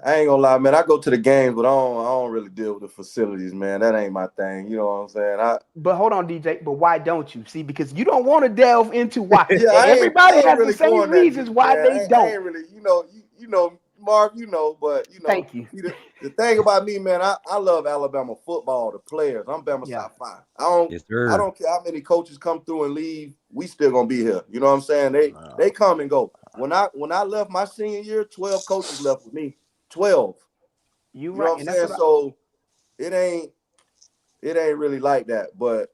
S2: I ain't gonna lie, man. I go to the games, but I don't really deal with the facilities, man. That ain't my thing. You know what I'm saying?
S5: But hold on, DJ. But why don't you? See, because you don't want to delve into why.
S2: Everybody
S5: has really the same reasons why they don't.
S2: I ain't really, you know, Marv, but
S5: Thank you.
S2: The thing about me, man, I love Alabama football, the players. I'm Bama Sci-Fi. I don't care how many coaches come through and leave. We still gonna be here. You know what I'm saying? They come and go. when I left my senior year, 12 coaches left with me. 12.
S5: You
S2: know
S5: right.
S2: what I'm saying? So it ain't really like that. But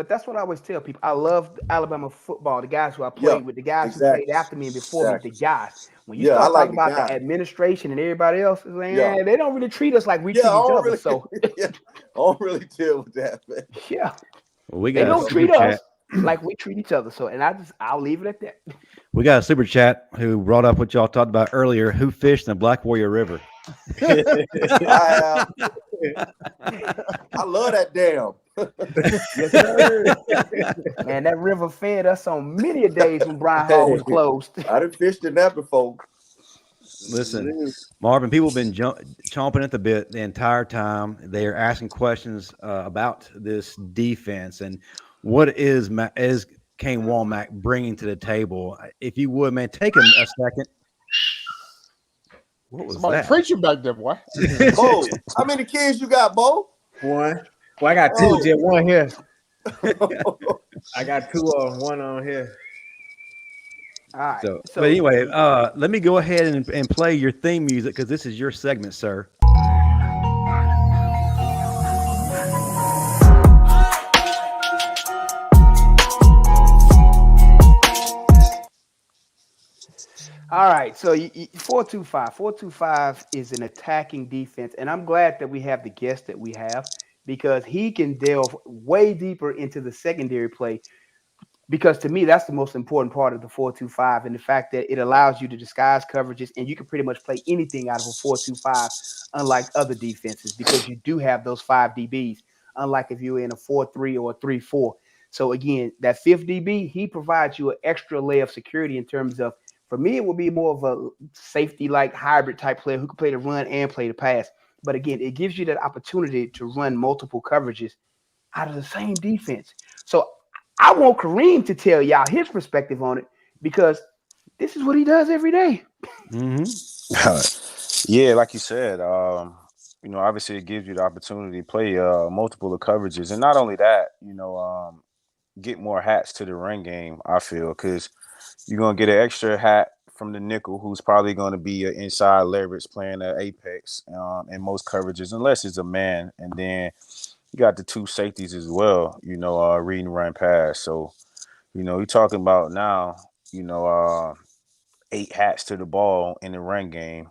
S5: that's what I always tell people. I love Alabama football, the guys who I played with, the guys who played after me and before me, the guys. When you start talking about the administration and everybody else, man, they don't really treat us like we treat each other. So
S2: I don't really deal with that, man.
S5: Yeah.
S1: Well,
S5: they don't treat us like we treat each other. So, and I'll leave it at that.
S1: We got a super chat who brought up what y'all talked about earlier. Who fished in the Black Warrior River?
S2: I love that dam.
S5: Yes, sir. Man, that river fed us on many a days when Brian Hall was closed.
S2: I done fished in that before.
S1: Listen, Marvin, people have been chomping at the bit the entire time. They are asking questions about this defense and what is Kane Wommack bringing to the table. If you would, man, take a second. What was
S3: Somebody
S1: that?
S3: preaching back there, boy.
S2: Bo, how many kids you got, Bo?
S6: One. Well, I got two. Just one here. I got two on one on here.
S5: All right.
S1: So but anyway, let me go ahead and play your theme music because this is your segment, sir.
S5: All right, so 4-2-5. 4-2-5 is an attacking defense, and I'm glad that we have the guest that we have because he can delve way deeper into the secondary play. Because to me, that's the most important part of the 4-2-5, and the fact that it allows you to disguise coverages, and you can pretty much play anything out of a 4-2-5, unlike other defenses, because you do have those 5 DBs, unlike if you're in a 4-3 or a 3-4. So again, that fifth DB, he provides you an extra layer of security in terms of, for me, it would be more of a safety-like hybrid type player who can play the run and play the pass. But again, it gives you that opportunity to run multiple coverages out of the same defense. So I want Kareem to tell y'all his perspective on it because this is what he does every day.
S4: Mm-hmm. Yeah, like you said, obviously it gives you the opportunity to play multiple of coverages. And not only that, get more hats to the run game, I feel, because you're going to get an extra hat from the nickel who's probably going to be an inside leverage playing at apex in most coverages, unless it's a man. And then you got the 2 safeties as well, reading run pass. So, you're talking about now, 8 hats to the ball in the run game.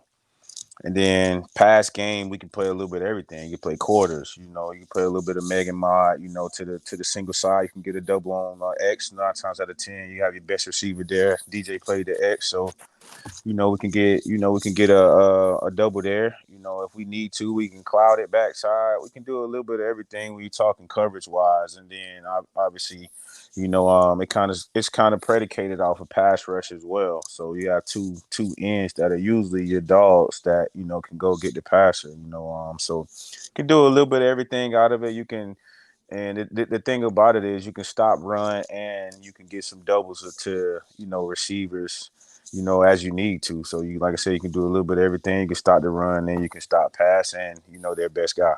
S4: And then pass game, we can play a little bit of everything. You can play quarters, you can play a little bit of Meg and Mod, to the single side. You can get a double on X 9 times out of 10. You have your best receiver there. DJ played the X, so we can get a double there. If we need to, we can cloud it backside. We can do a little bit of everything when you're talking coverage wise. And then obviously, it's kind of predicated off of pass rush as well. So you have two ends that are usually your dogs that can go get the passer. So you can do a little bit of everything out of it. You can. And the thing about it is you can stop run and you can get some doubles to, receivers, as you need to. So you, like I said, you can do a little bit of everything. You can stop the run and you can stop pass and, their best guy.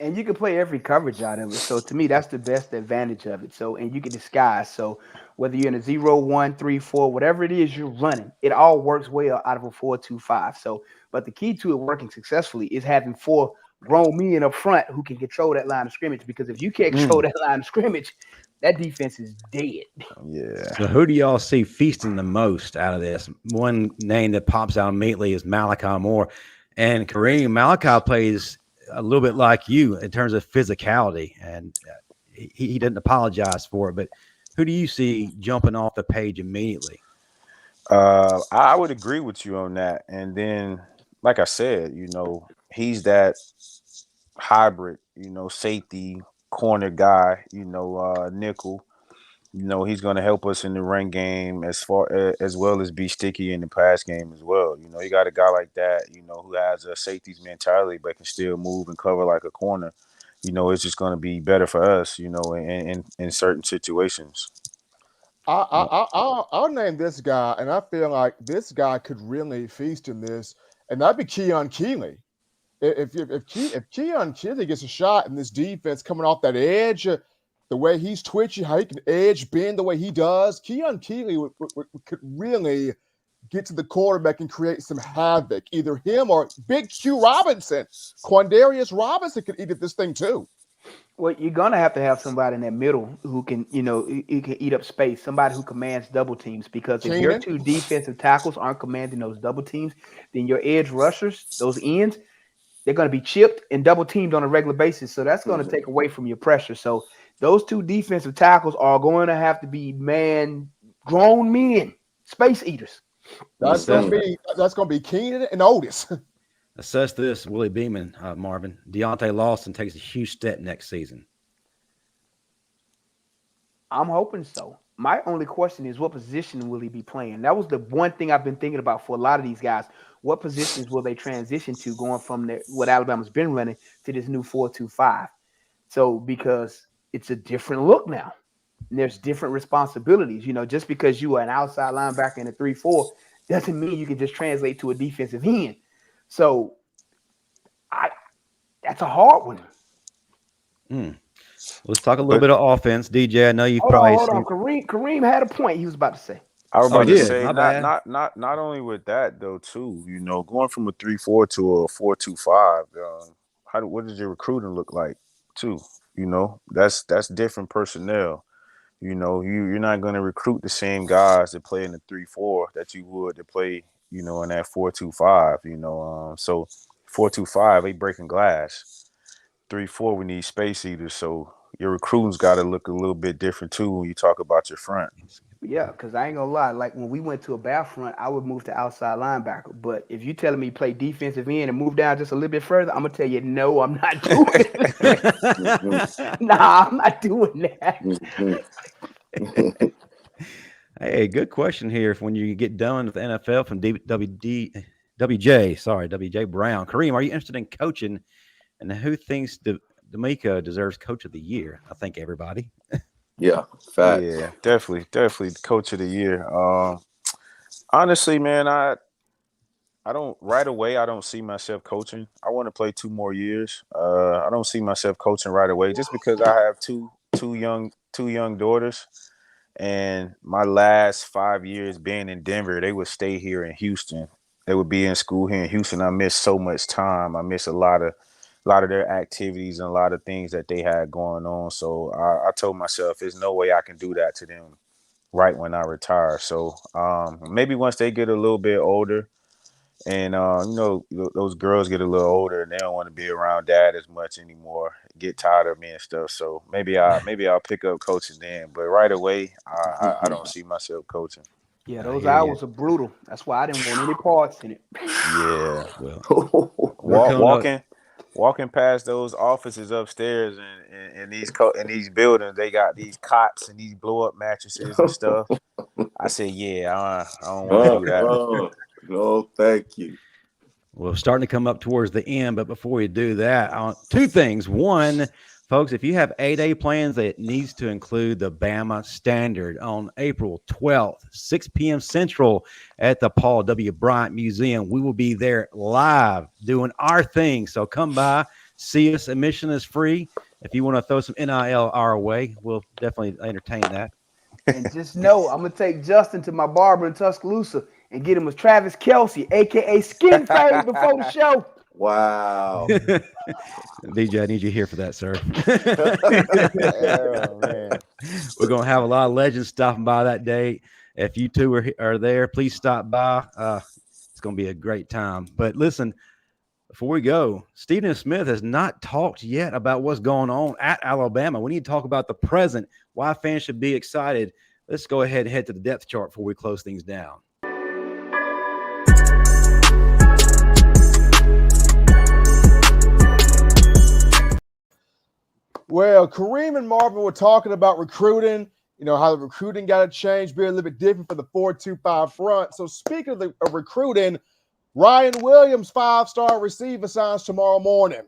S5: And you can play every coverage out of it. So to me, that's the best advantage of it. So, and you can disguise. So whether you're in a 0-1, 3-4, whatever it is you're running, it all works well out of a 4-2-5. So, but the key to it working successfully is having 4 grown men up front who can control that line of scrimmage. Because if you can't control that line of scrimmage, that defense is dead.
S4: Yeah.
S1: So who do y'all see feasting the most out of this? One name that pops out immediately is Malachi Moore. And Kareem, Malachi plays a little bit like you in terms of physicality, and he didn't apologize for it. But who do you see jumping off the page immediately?
S4: I would agree with you on that. And then, like I said, he's that hybrid, safety, corner guy, nickel. He's going to help us in the run game as well as be sticky in the pass game as well. You got a guy like that, who has a safety's mentality but can still move and cover like a corner. It's just going to be better for us, in certain situations.
S3: I'll name this guy, and I feel like this guy could really feast in this, and that'd be Keon Keeley. If Keon Keeley gets a shot in this defense coming off that edge, the way he's twitchy, how he can edge bend the way he does, Keon Keeley could really get to the quarterback and create some havoc. Either him or Big Q Robinson, Quandarius Robinson could eat at this thing too.
S5: Well, you're gonna have to have somebody in that middle who can, who can eat up space. Somebody who commands double teams. Because if your two defensive tackles aren't commanding those double teams, then your edge rushers, those ends, they're gonna be chipped and double teamed on a regular basis. So that's gonna take away from your pressure. So those two defensive tackles are going to have to be grown men, space eaters.
S3: That's gonna be Keenan and Otis.
S1: Assess this, Willie Beeman, Marvin. Deontay Lawson takes a huge step next season.
S5: I'm hoping so. My only question is, what position will he be playing? That was the one thing I've been thinking about for a lot of these guys. What positions will they transition to going from what Alabama's been running to this new 4-2-5? So because it's a different look now. And there's different responsibilities. Just because you are an outside linebacker in a 3-4 doesn't mean you can just translate to a defensive end. So that's a hard one.
S1: Let's talk a little bit of offense. DJ, I know you've
S5: hold
S1: probably
S5: on. Kareem had a point he was about to say.
S4: I was about to say, not only with that though, too, going from a 3-4 to a 4-2-5, what does your recruiting look like too? That's different personnel. You're not going to recruit the same guys that play in the 3-4 that you would to play, in that 4-2-5. So 4-2-5, they breaking glass. 3-4, we need space eaters. So your recruiting's got to look a little bit different too when you talk about your front.
S5: Yeah, because I ain't gonna lie. Like when we went to a bad front, I would move to outside linebacker. But if you telling me play defensive end and move down just a little bit further, I'm gonna tell you, no, I'm not doing it. Nah, I'm not doing that.
S1: Hey, good question here. When you get done with the NFL from WJ Brown. Kareem, are you interested in coaching? And who thinks D'Amico deserves Coach of the Year? I think everybody.
S2: Yeah, facts.
S4: Yeah, definitely Coach of the Year. Honestly, man, I don't right away. I don't see myself coaching. I want to play 2 more years. I don't see myself coaching right away just because I have two young daughters, and my last 5 years being in Denver, they would stay here in Houston. They would be in school here in Houston. I miss so much time. I miss a lot of their activities and a lot of things that they had going on. So I told myself there's no way I can do that to them right when I retire. So maybe once they get a little bit older and, those girls get a little older and they don't want to be around dad as much anymore, get tired of me and stuff. So maybe I'll pick up coaching then. But right away, I don't see myself coaching.
S5: Yeah, those hours are brutal. That's why I didn't want any parts in it.
S4: Yeah. Well, walking past those offices upstairs and these buildings, they got these cots and these blow up mattresses and stuff. I said, I don't want to do that.
S2: No, thank you.
S1: Well, starting to come up towards the end, but before we do that, 2 things. One, folks, if you have 8A plans, it needs to include the Bama Standard on April 12th, 6 p.m. Central at the Paul W. Bryant Museum. We will be there live doing our thing. So come by, see us. Admission is free. If you want to throw some NIL our way, we'll definitely entertain that.
S5: And just know, I'm going to take Justin to my barber in Tuscaloosa and get him a Travis Kelce, a.k.a. Skin Fade, before the show.
S2: Wow.
S1: DJ, I need you here for that, sir.
S4: Oh, man.
S1: We're going to have a lot of legends stopping by that day. If you two are there, please stop by. It's going to be a great time. But listen, before we go, Stephen Smith has not talked yet about what's going on at Alabama. We need to talk about the present, why fans should be excited. Let's go ahead and head to the depth chart before we close things down.
S3: Well, Kareem and Marvin were talking about recruiting, how the recruiting got to change, be a little bit different for the 4-2-5 front. So speaking of recruiting, Ryan Williams, 5-star receiver, signs tomorrow morning.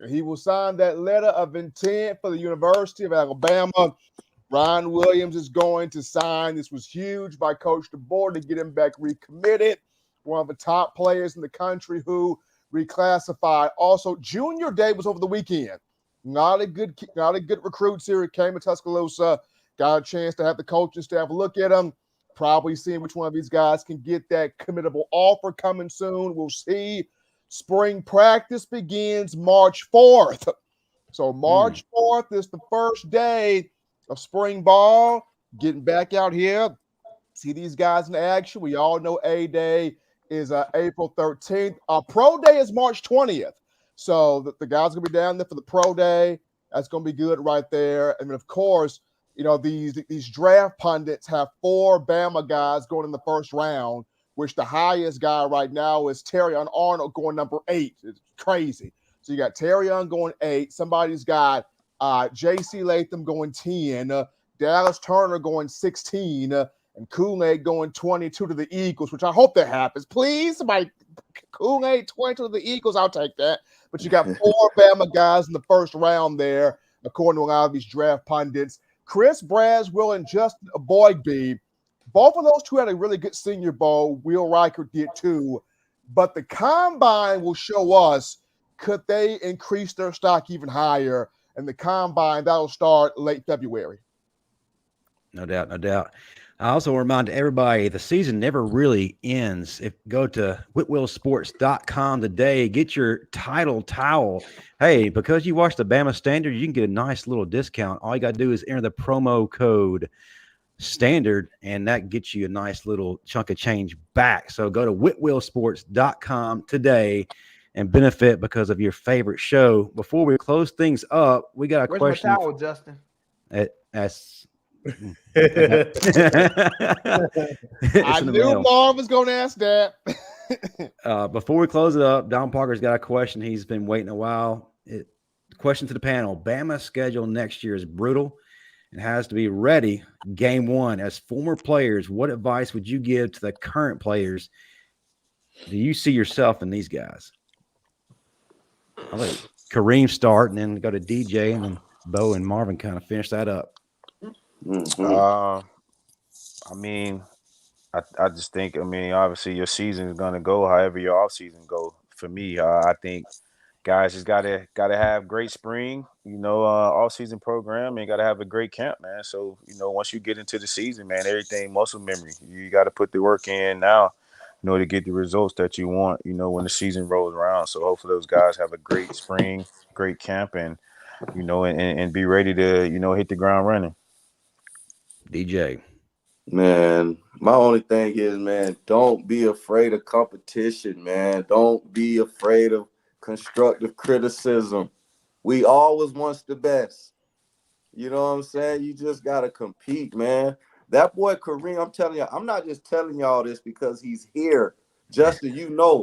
S3: He will sign that letter of intent for the University of Alabama. Ryan Williams is going to sign. This was huge by Coach DeBoer to get him back recommitted. One of the top players in the country who reclassified. Also, Junior Day was over the weekend. Not a good recruits here. It came to Tuscaloosa. Got a chance to have the coaching staff look at him. probably seeing which one of these guys can get that committable offer coming soon. We'll see. Spring practice begins March 4th. So March 4th is the first day of spring ball. Getting back out here, see these guys in action. We all know A-Day is April 13th. Pro Day is March 20th. So the guys are going to be down there for the Pro Day. That's going to be good right there. And then, of course, you know, these draft pundits have 4 Bama guys going in the first round, which the highest guy right now is Terrion Arnold going number 8. It's crazy. So you got Terrion going 8. Somebody's got J.C. Latham going 10. Dallas Turner going 16. And Kool-Aid going 22 to the Eagles, which I hope that happens. Please, somebody, Kool-Aid 22 to the Eagles, I'll take that. But you got 4 Bama guys in the first round there, according to a lot of these draft pundits. Chris Braswell and Justin Aboigbe, both of those two had a really good Senior Bowl. Will Riker did too. But the Combine will show us, could they increase their stock even higher? And the Combine, that'll start late February.
S1: No doubt, no doubt. I also remind everybody the season never really ends. If go to whitwillsports.com today, get your title towel. Hey, because you watch the Bama Standard, you can get a nice little discount. All you got to do is enter the promo code Standard, and that gets you a nice little chunk of change back. So go to whitwillsports.com today and benefit because of your favorite show. Before we close things up, we got a
S5: Where's
S1: question.
S5: my towel, Justin?
S1: That's
S3: I knew Marv was going to ask that.
S1: Before we close it up, Don Parker's got a question. He's been waiting a while. Question to the panel. Bama's schedule next year is brutal and has to be ready game one. As former players, what advice would you give to the current players? Do you see yourself in these guys? I'll let Kareem start and then go to DJ and then Bo and Marvin kind of finish that up.
S4: I mean, I just think, I mean, obviously your season is going to go however your off season go. For me, I think guys just gotta have great spring, off season program, and gotta have a great camp, man. So once you get into the season, man, everything muscle memory. You got to put the work in now, to get the results that you want. When the season rolls around. So hopefully those guys have a great spring, great camp, and and be ready to hit the ground running.
S1: DJ.
S2: Man, my only thing is, man, don't be afraid of competition, man. Don't be afraid of constructive criticism. We always want the best. You know what I'm saying? You just got to compete, man. That boy Kareem, I'm telling you, I'm not just telling y'all this because he's here. Justin,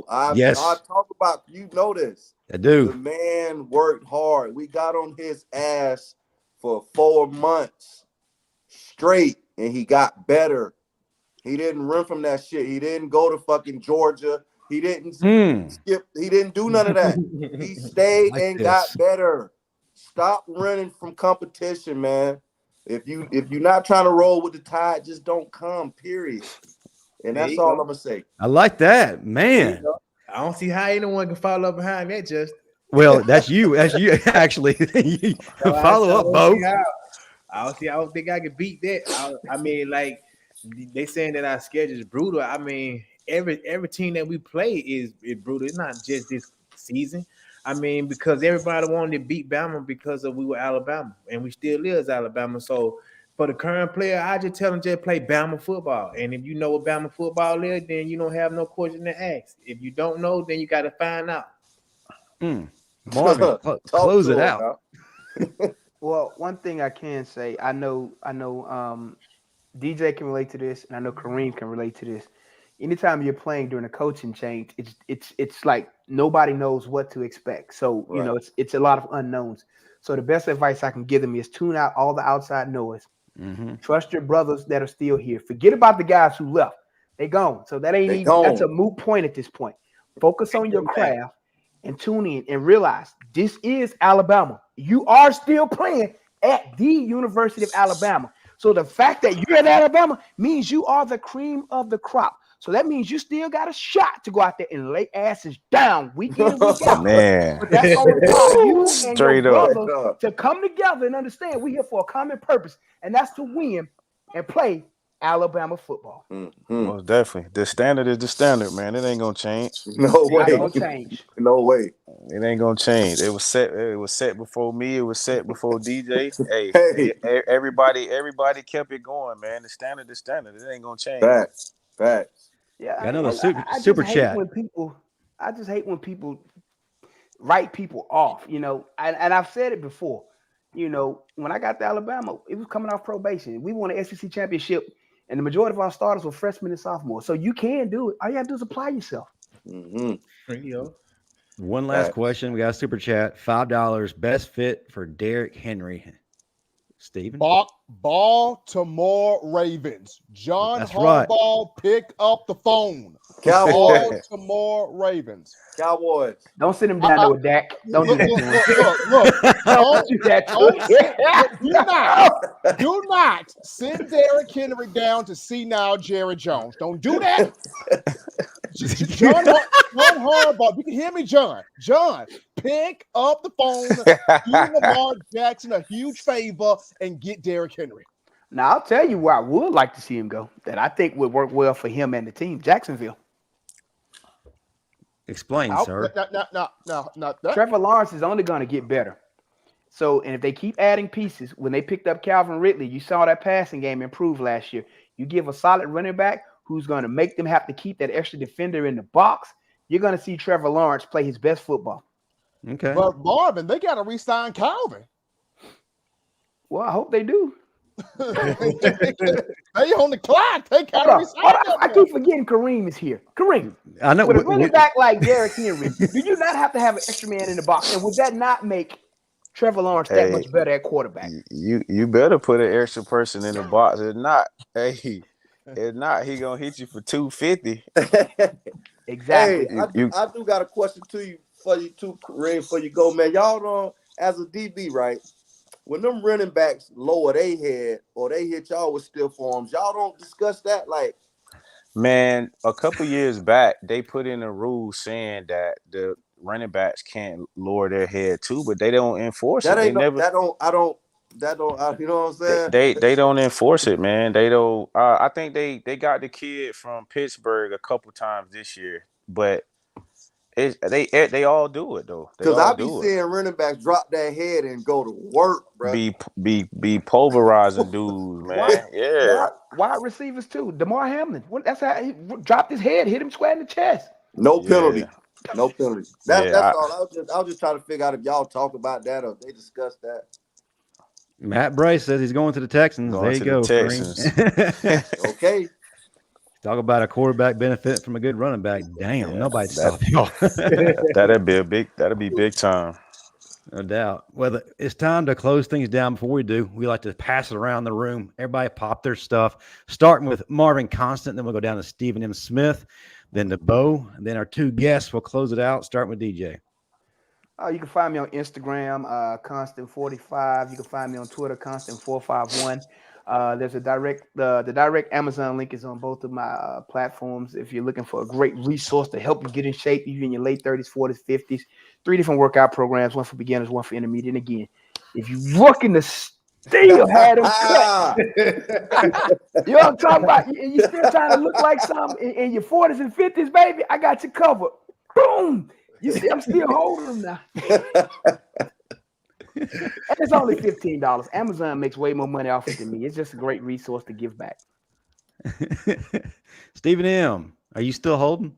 S2: I talk about, this.
S1: I do.
S2: The man worked hard. We got on his ass for 4 months straight, and he got better. He didn't run from that shit. He didn't go to fucking Georgia. He didn't skip. He didn't do none of that. He stayed and got better. Stop running from competition, man. If you're not trying to roll with the tide, just don't come, period. And that's all I'm gonna say.
S1: I like that, man.
S6: I don't see how anyone can follow up behind that, just.
S1: Well, that's you. That's you actually. Follow up, Bo.
S6: I don't think I can beat that. I mean, like they saying that our schedule is brutal. I mean, every team that we play is brutal. It's not just this season. I mean, because everybody wanted to beat Bama because we were Alabama, and we still is Alabama. So for the current player, I just tell them just play Bama football. And if you know what Bama football is, then you don't have no question to ask. If you don't know, then you got to find out.
S1: Marvin, close it out.
S5: Well, one thing I can say, I know DJ can relate to this, and I know Kareem can relate to this. Anytime you're playing during a coaching change, it's like nobody knows what to expect. So
S2: Right.
S5: it's a lot of unknowns. So the best advice I can give them is tune out all the outside noise.
S1: Mm-hmm.
S5: Trust your brothers that are still here. Forget about the guys who left. They gone. So that ain't
S2: They
S5: even
S2: gone.
S5: that's a moot point at this point. Focus on your craft and tune in and realize this is Alabama. You are still playing at the University of Alabama. So the fact that you're at Alabama means you are the cream of the crop. So that means you still got a shot to go out there and lay asses down week in, week out.
S4: Man.
S5: But that's all about you and
S4: Straight
S5: your
S4: up.
S5: brothers to come together and understand we're here for a common purpose, and that's to win and play Alabama football.
S4: Most definitely. The standard is the standard, man. It ain't gonna change.
S2: No
S5: Not
S2: way.
S5: gonna change.
S2: No way.
S4: It ain't gonna change. It was set. It was set before me. It was set before DJ. Hey,
S2: Hey.
S4: everybody kept it going, man. The standard. It ain't gonna change.
S2: Facts.
S5: Yeah,
S1: Got another
S5: I
S1: super
S5: just
S1: chat.
S5: hate when people. I just hate when people write people off. You know, and I've said it before. You know, when I got to Alabama, it was coming off probation. We won an SEC championship, and the majority of our starters were freshmen and sophomores. So you can do it. All you have to do is apply yourself.
S1: One last
S2: Facts.
S1: question. We got a super chat. $5. Best fit for Derrick Henry. Steven?
S3: Baltimore Ravens. John
S1: That's right.
S3: Harbaugh, pick up the phone.
S2: Cowboys.
S3: Baltimore Ravens.
S2: Cowboys.
S5: Don't send him down there with Dak. Don't do that to him.
S3: Look.
S5: Don't do that to him.
S3: Do not send Derrick Henry down to see now Jerry Jones. Don't do that. John Harbaugh, you can hear me, John. John, pick up the phone, do Lamar Jackson a huge favor, and get Derrick Henry.
S5: Now, I'll tell you where I would like to see him go that I think would work well for him and the team. Jacksonville.
S1: Explain, sir.
S3: No.
S5: Trevor Lawrence is only going to get better. So, and if they keep adding pieces, when they picked up Calvin Ridley, you saw that passing game improve last year. You give a solid running back who's going to make them have to keep that extra defender in the box. You're going to see Trevor Lawrence play his best football.
S1: Okay.
S3: But Marvin, they got to re-sign Calvin.
S5: Well, I hope they do.
S3: They on the clock. They got to resign him.
S5: I keep forgetting Kareem is here. Kareem,
S1: I know.
S5: with a running back like Derrick Henry, do you not have to have an extra man in the box? And would that not make Trevor Lawrence that much better at quarterback?
S4: You better put an extra person in the box. If not, he gonna hit you for 250.
S5: Exactly.
S2: Hey, I do got a question for you too, Kareem, before you go, man. Y'all know, as a DB, right? When them running backs lower their head or they hit y'all with stiff arms, y'all don't discuss that. Like,
S4: man, a couple years back, they put in a rule saying that the running backs can't lower their head too, but they don't enforce it. You know what I'm saying? They don't enforce it, man. They don't. I think they got the kid from Pittsburgh a couple times this year, but they all do it though.
S2: Because I be seeing running backs drop their head and go to work, bro.
S4: Be pulverizing dudes, man.
S5: Wide receivers too. DeMar Hamlin. That's how he dropped his head, hit him square in the chest.
S2: No penalty. No penalty. That's all. I was just trying to figure out if y'all talk about that or if they discuss that.
S1: Matt Bryce says he's going to the Texans. There you go.
S4: Texans.
S2: Okay.
S1: Talk about a quarterback benefit from a good running back. Damn, nobody stop y'all.
S4: That'd be big time.
S1: No doubt. Well, it's time to close things down. Before we do, we like to pass it around the room. Everybody pop their stuff, starting with Marvin Constant. Then we'll go down to Stephen M. Smith, then to Bo, and then our two guests will close it out, starting with DJ.
S5: You can find me on Instagram, Constant45. You can find me on Twitter, Constant451. There's the direct Amazon link is on both of my platforms. If you're looking for a great resource to help you get in shape, even in your late 30s, 40s, 50s, 3 different workout programs, one for beginners, one for intermediate. And again, if you're looking to still have them cut, you know what I'm talking about? And you're still trying to look like something in your 40s and 50s, baby, I got you covered. Boom! You see, I'm still holding them now. And it's only $15. Amazon makes way more money off it than me. It's just a great resource to give back.
S1: Stephen M., are you still holding?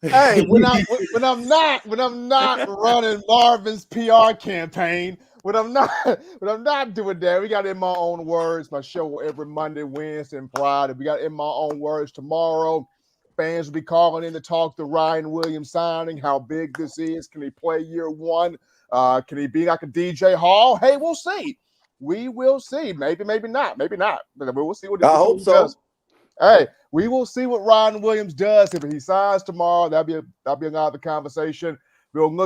S3: Hey, when I'm not running Marvin's PR campaign, when I'm not doing that, we got In My Own Words, my show every Monday, Wednesday, and Friday. We got In My Own Words tomorrow. Fans will be calling in to talk to Ryan Williams signing, how big this is. Can he play year one? Can he be like a DJ Hall? Hey, we'll see. We will see. Maybe not. Maybe not. But we'll see what
S2: I hope so.
S3: Does. Hey, we will see what Ryan Williams does. If he signs tomorrow, that'll be another conversation. We'll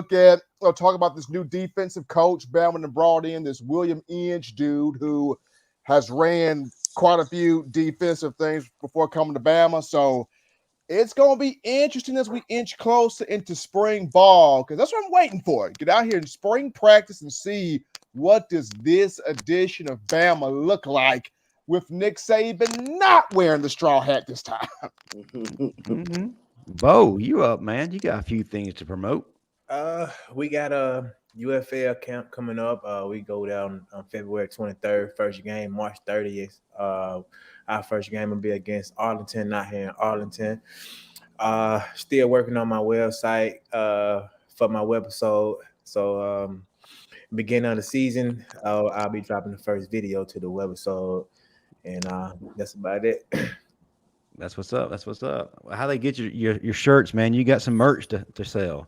S3: talk about this new defensive coach Bama brought in, this William Inge dude who has ran quite a few defensive things before coming to Bama. So it's going to be interesting as we inch closer into spring ball, because that's what I'm waiting for. Get out here in spring practice and see what does this edition of Bama look like with Nick Saban not wearing the straw hat this time.
S1: Mm-hmm. Bo, you up, man? You got a few things to promote.
S6: We got a UFL camp coming up. We go down on February 23rd. First game, March 30th. Our first game will be against Arlington, not here in Arlington. Still working on my website for my webisode. So beginning of the season, I'll be dropping the first video to the webisode, and that's about it.
S1: That's what's up. That's what's up. How they get your shirts, man? You got some merch to sell.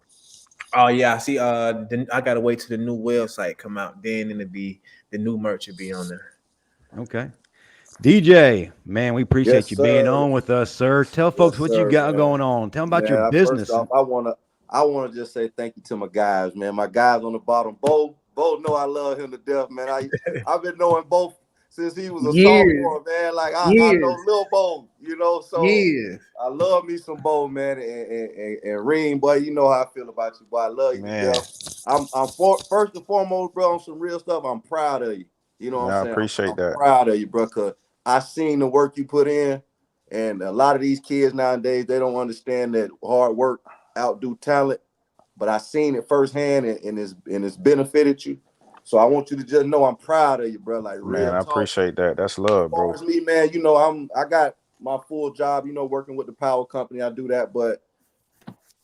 S6: Oh yeah, I see. Then I gotta wait till the new website come out. Then it'll be the new merch will be on there.
S1: Okay. DJ, man, we appreciate
S2: Yes,
S1: you being
S2: sir.
S1: on with us, sir. Tell folks what you
S2: sir,
S1: got
S2: man.
S1: going on. Tell them about your
S2: Man,
S1: business.
S2: First off, I wanna just say thank you to my guys, man. My guys on the bottom. Bo know I love him to death, man. I've been knowing Bo since he was a sophomore, man. Like I know Lil Bo, so I love me some Bo, man, and Reem, boy, you know how I feel about you, boy. I love you,
S4: Man.
S2: I'm first and foremost, bro, on some real stuff. I'm proud of you. You know what I'm saying?
S4: I appreciate that.
S2: I'm proud of you, bro, because I seen the work you put in, and a lot of these kids nowadays, they don't understand that hard work outdo talent. But I seen it firsthand, and it's benefited you. So I want you to just know I'm proud of you, bro. Like, real
S4: Man, I
S2: talk.
S4: appreciate that. That's love, bro.
S2: As far as me, man, I got my full job, working with the power company. I do that, but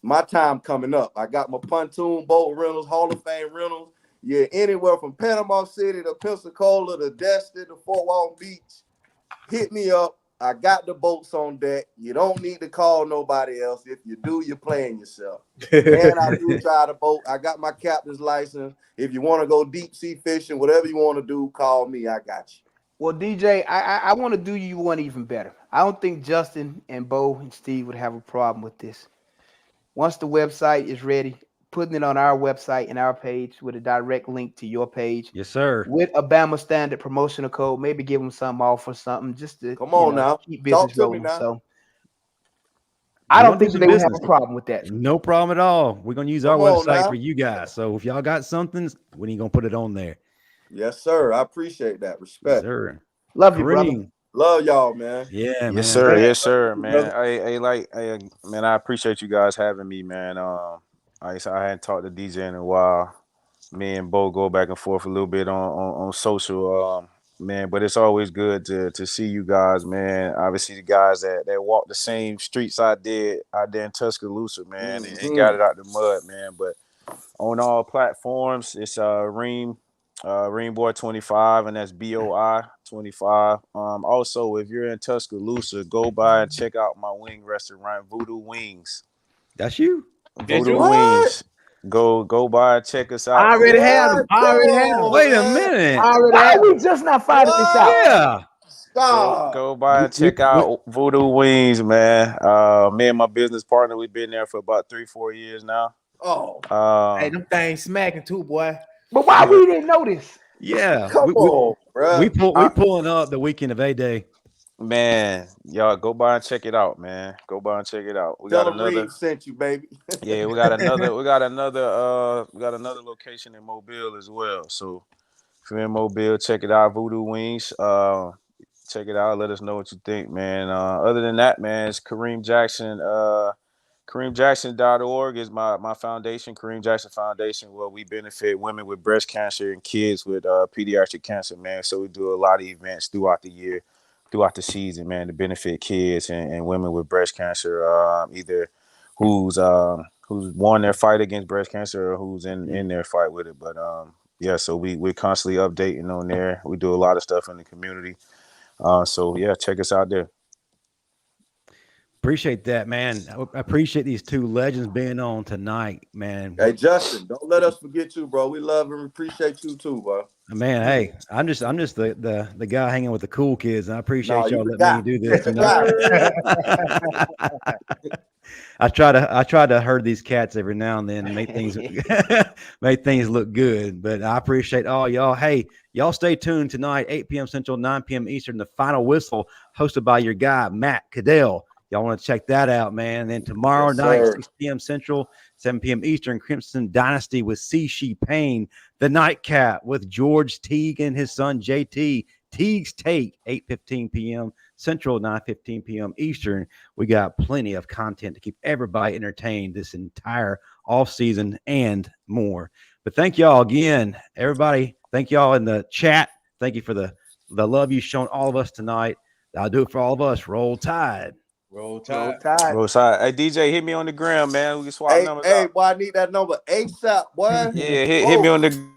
S2: my time coming up. I got my pontoon boat rentals, Hall of Fame rentals. Yeah, anywhere from Panama City to Pensacola to Destin to Fort Walton Beach. Hit me up. I got the boats on deck. You don't need to call nobody else. If you do, you're playing yourself. And I do drive the boat. I got my captain's license. If you want to go deep sea fishing, whatever you want to do, call me. I got you.
S5: Well, DJ, I want to do you one even better. I don't think Justin and Bo and Steve would have a problem with this. Once the website is ready, putting it on our website and our page with a direct link to your page.
S1: Yes, sir.
S5: With a Bama Standard promotional code, maybe give them something off or something just to
S2: come on now,
S5: keep business
S2: talk to
S5: rolling.
S2: me now.
S5: So I don't think they would have a problem with that.
S1: No problem at all. We're gonna use our website for you guys. So if y'all got something, when are you gonna put it on there?
S2: Yes, sir. I appreciate that. Respect.
S1: Yes, sir.
S5: Love you, brother.
S2: Love y'all, man.
S1: Yeah, man.
S4: Yes, sir. Yes, sir, man. Man, I appreciate you guys having me, man. I hadn't talked to DJ in a while. Me and Bo go back and forth a little bit on social, man. But it's always good to see you guys, man. Obviously, the guys that walk the same streets I did out there in Tuscaloosa, man, and got it out the mud, man. But on all platforms, it's Reem Boy 25, and that's BOI 25. Also, if you're in Tuscaloosa, go by and check out my wing restaurant, Voodoo Wings.
S1: That's you.
S4: Voodoo Wings. Go by and check us out.
S6: I already have them.
S1: Wait a minute.
S5: Why are we just not finding this out?
S1: Yeah.
S2: Stop.
S4: Go by and check out Voodoo Wings, man. Me and my business partner, we've been there for about 3-4 years now.
S6: Hey, them things smacking too, boy.
S5: But why we didn't know this?
S1: Yeah.
S2: Come on, bro.
S1: We pulling up the weekend of A-Day.
S4: Man, y'all go by and check it out, man. Go by and check it out. We
S2: Tell
S4: got
S2: them
S4: another.
S2: Reed sent you, baby.
S4: Yeah, we got another location in Mobile as well. So if you're in Mobile, check it out, Voodoo Wings. Check it out. Let us know what you think, man. Other than that, man, it's Kareem Jackson. KareemJackson.org is my foundation, Kareem Jackson Foundation, where we benefit women with breast cancer and kids with pediatric cancer, man. So we do a lot of events throughout the year, throughout the season, man, to benefit kids and women with breast cancer, either who's won their fight against breast cancer or who's in their fight with it. But yeah, so we're constantly updating on there. We do a lot of stuff in the community. So yeah, check us out there.
S1: Appreciate that, man. I appreciate these two legends being on tonight, man.
S2: Hey, Justin, don't let us forget you, bro. We love and appreciate you too, bro.
S1: Man, hey, I'm just the guy hanging with the cool kids, and I appreciate y'all letting me do this tonight. I try to herd these cats every now and then and make things look good. But I appreciate all y'all. Hey, y'all stay tuned tonight, 8 p.m. Central, 9 p.m. Eastern, the Final Whistle, hosted by your guy, Matt Cadell. Y'all want to check that out, man. And then tomorrow night, 6 p.m. Central, 7 p.m. Eastern, Crimson Dynasty with C. She Payne, the Nightcap with George Teague and his son JT, Teague's Take, 8:15 p.m. Central, 9:15 p.m. Eastern. We got plenty of content to keep everybody entertained this entire off season and more. But thank y'all again, everybody. Thank y'all in the chat. Thank you for the love you've shown all of us tonight. I'll do it for all of us. Roll Tide.
S6: Roll
S5: Roll
S6: Tide.
S5: Tide.
S4: Roll Tide. Hey, DJ, hit me on the gram, man. We can swap numbers
S2: Hey,
S4: out.
S2: boy, I need that number ASAP, boy.
S4: Yeah, hit me on the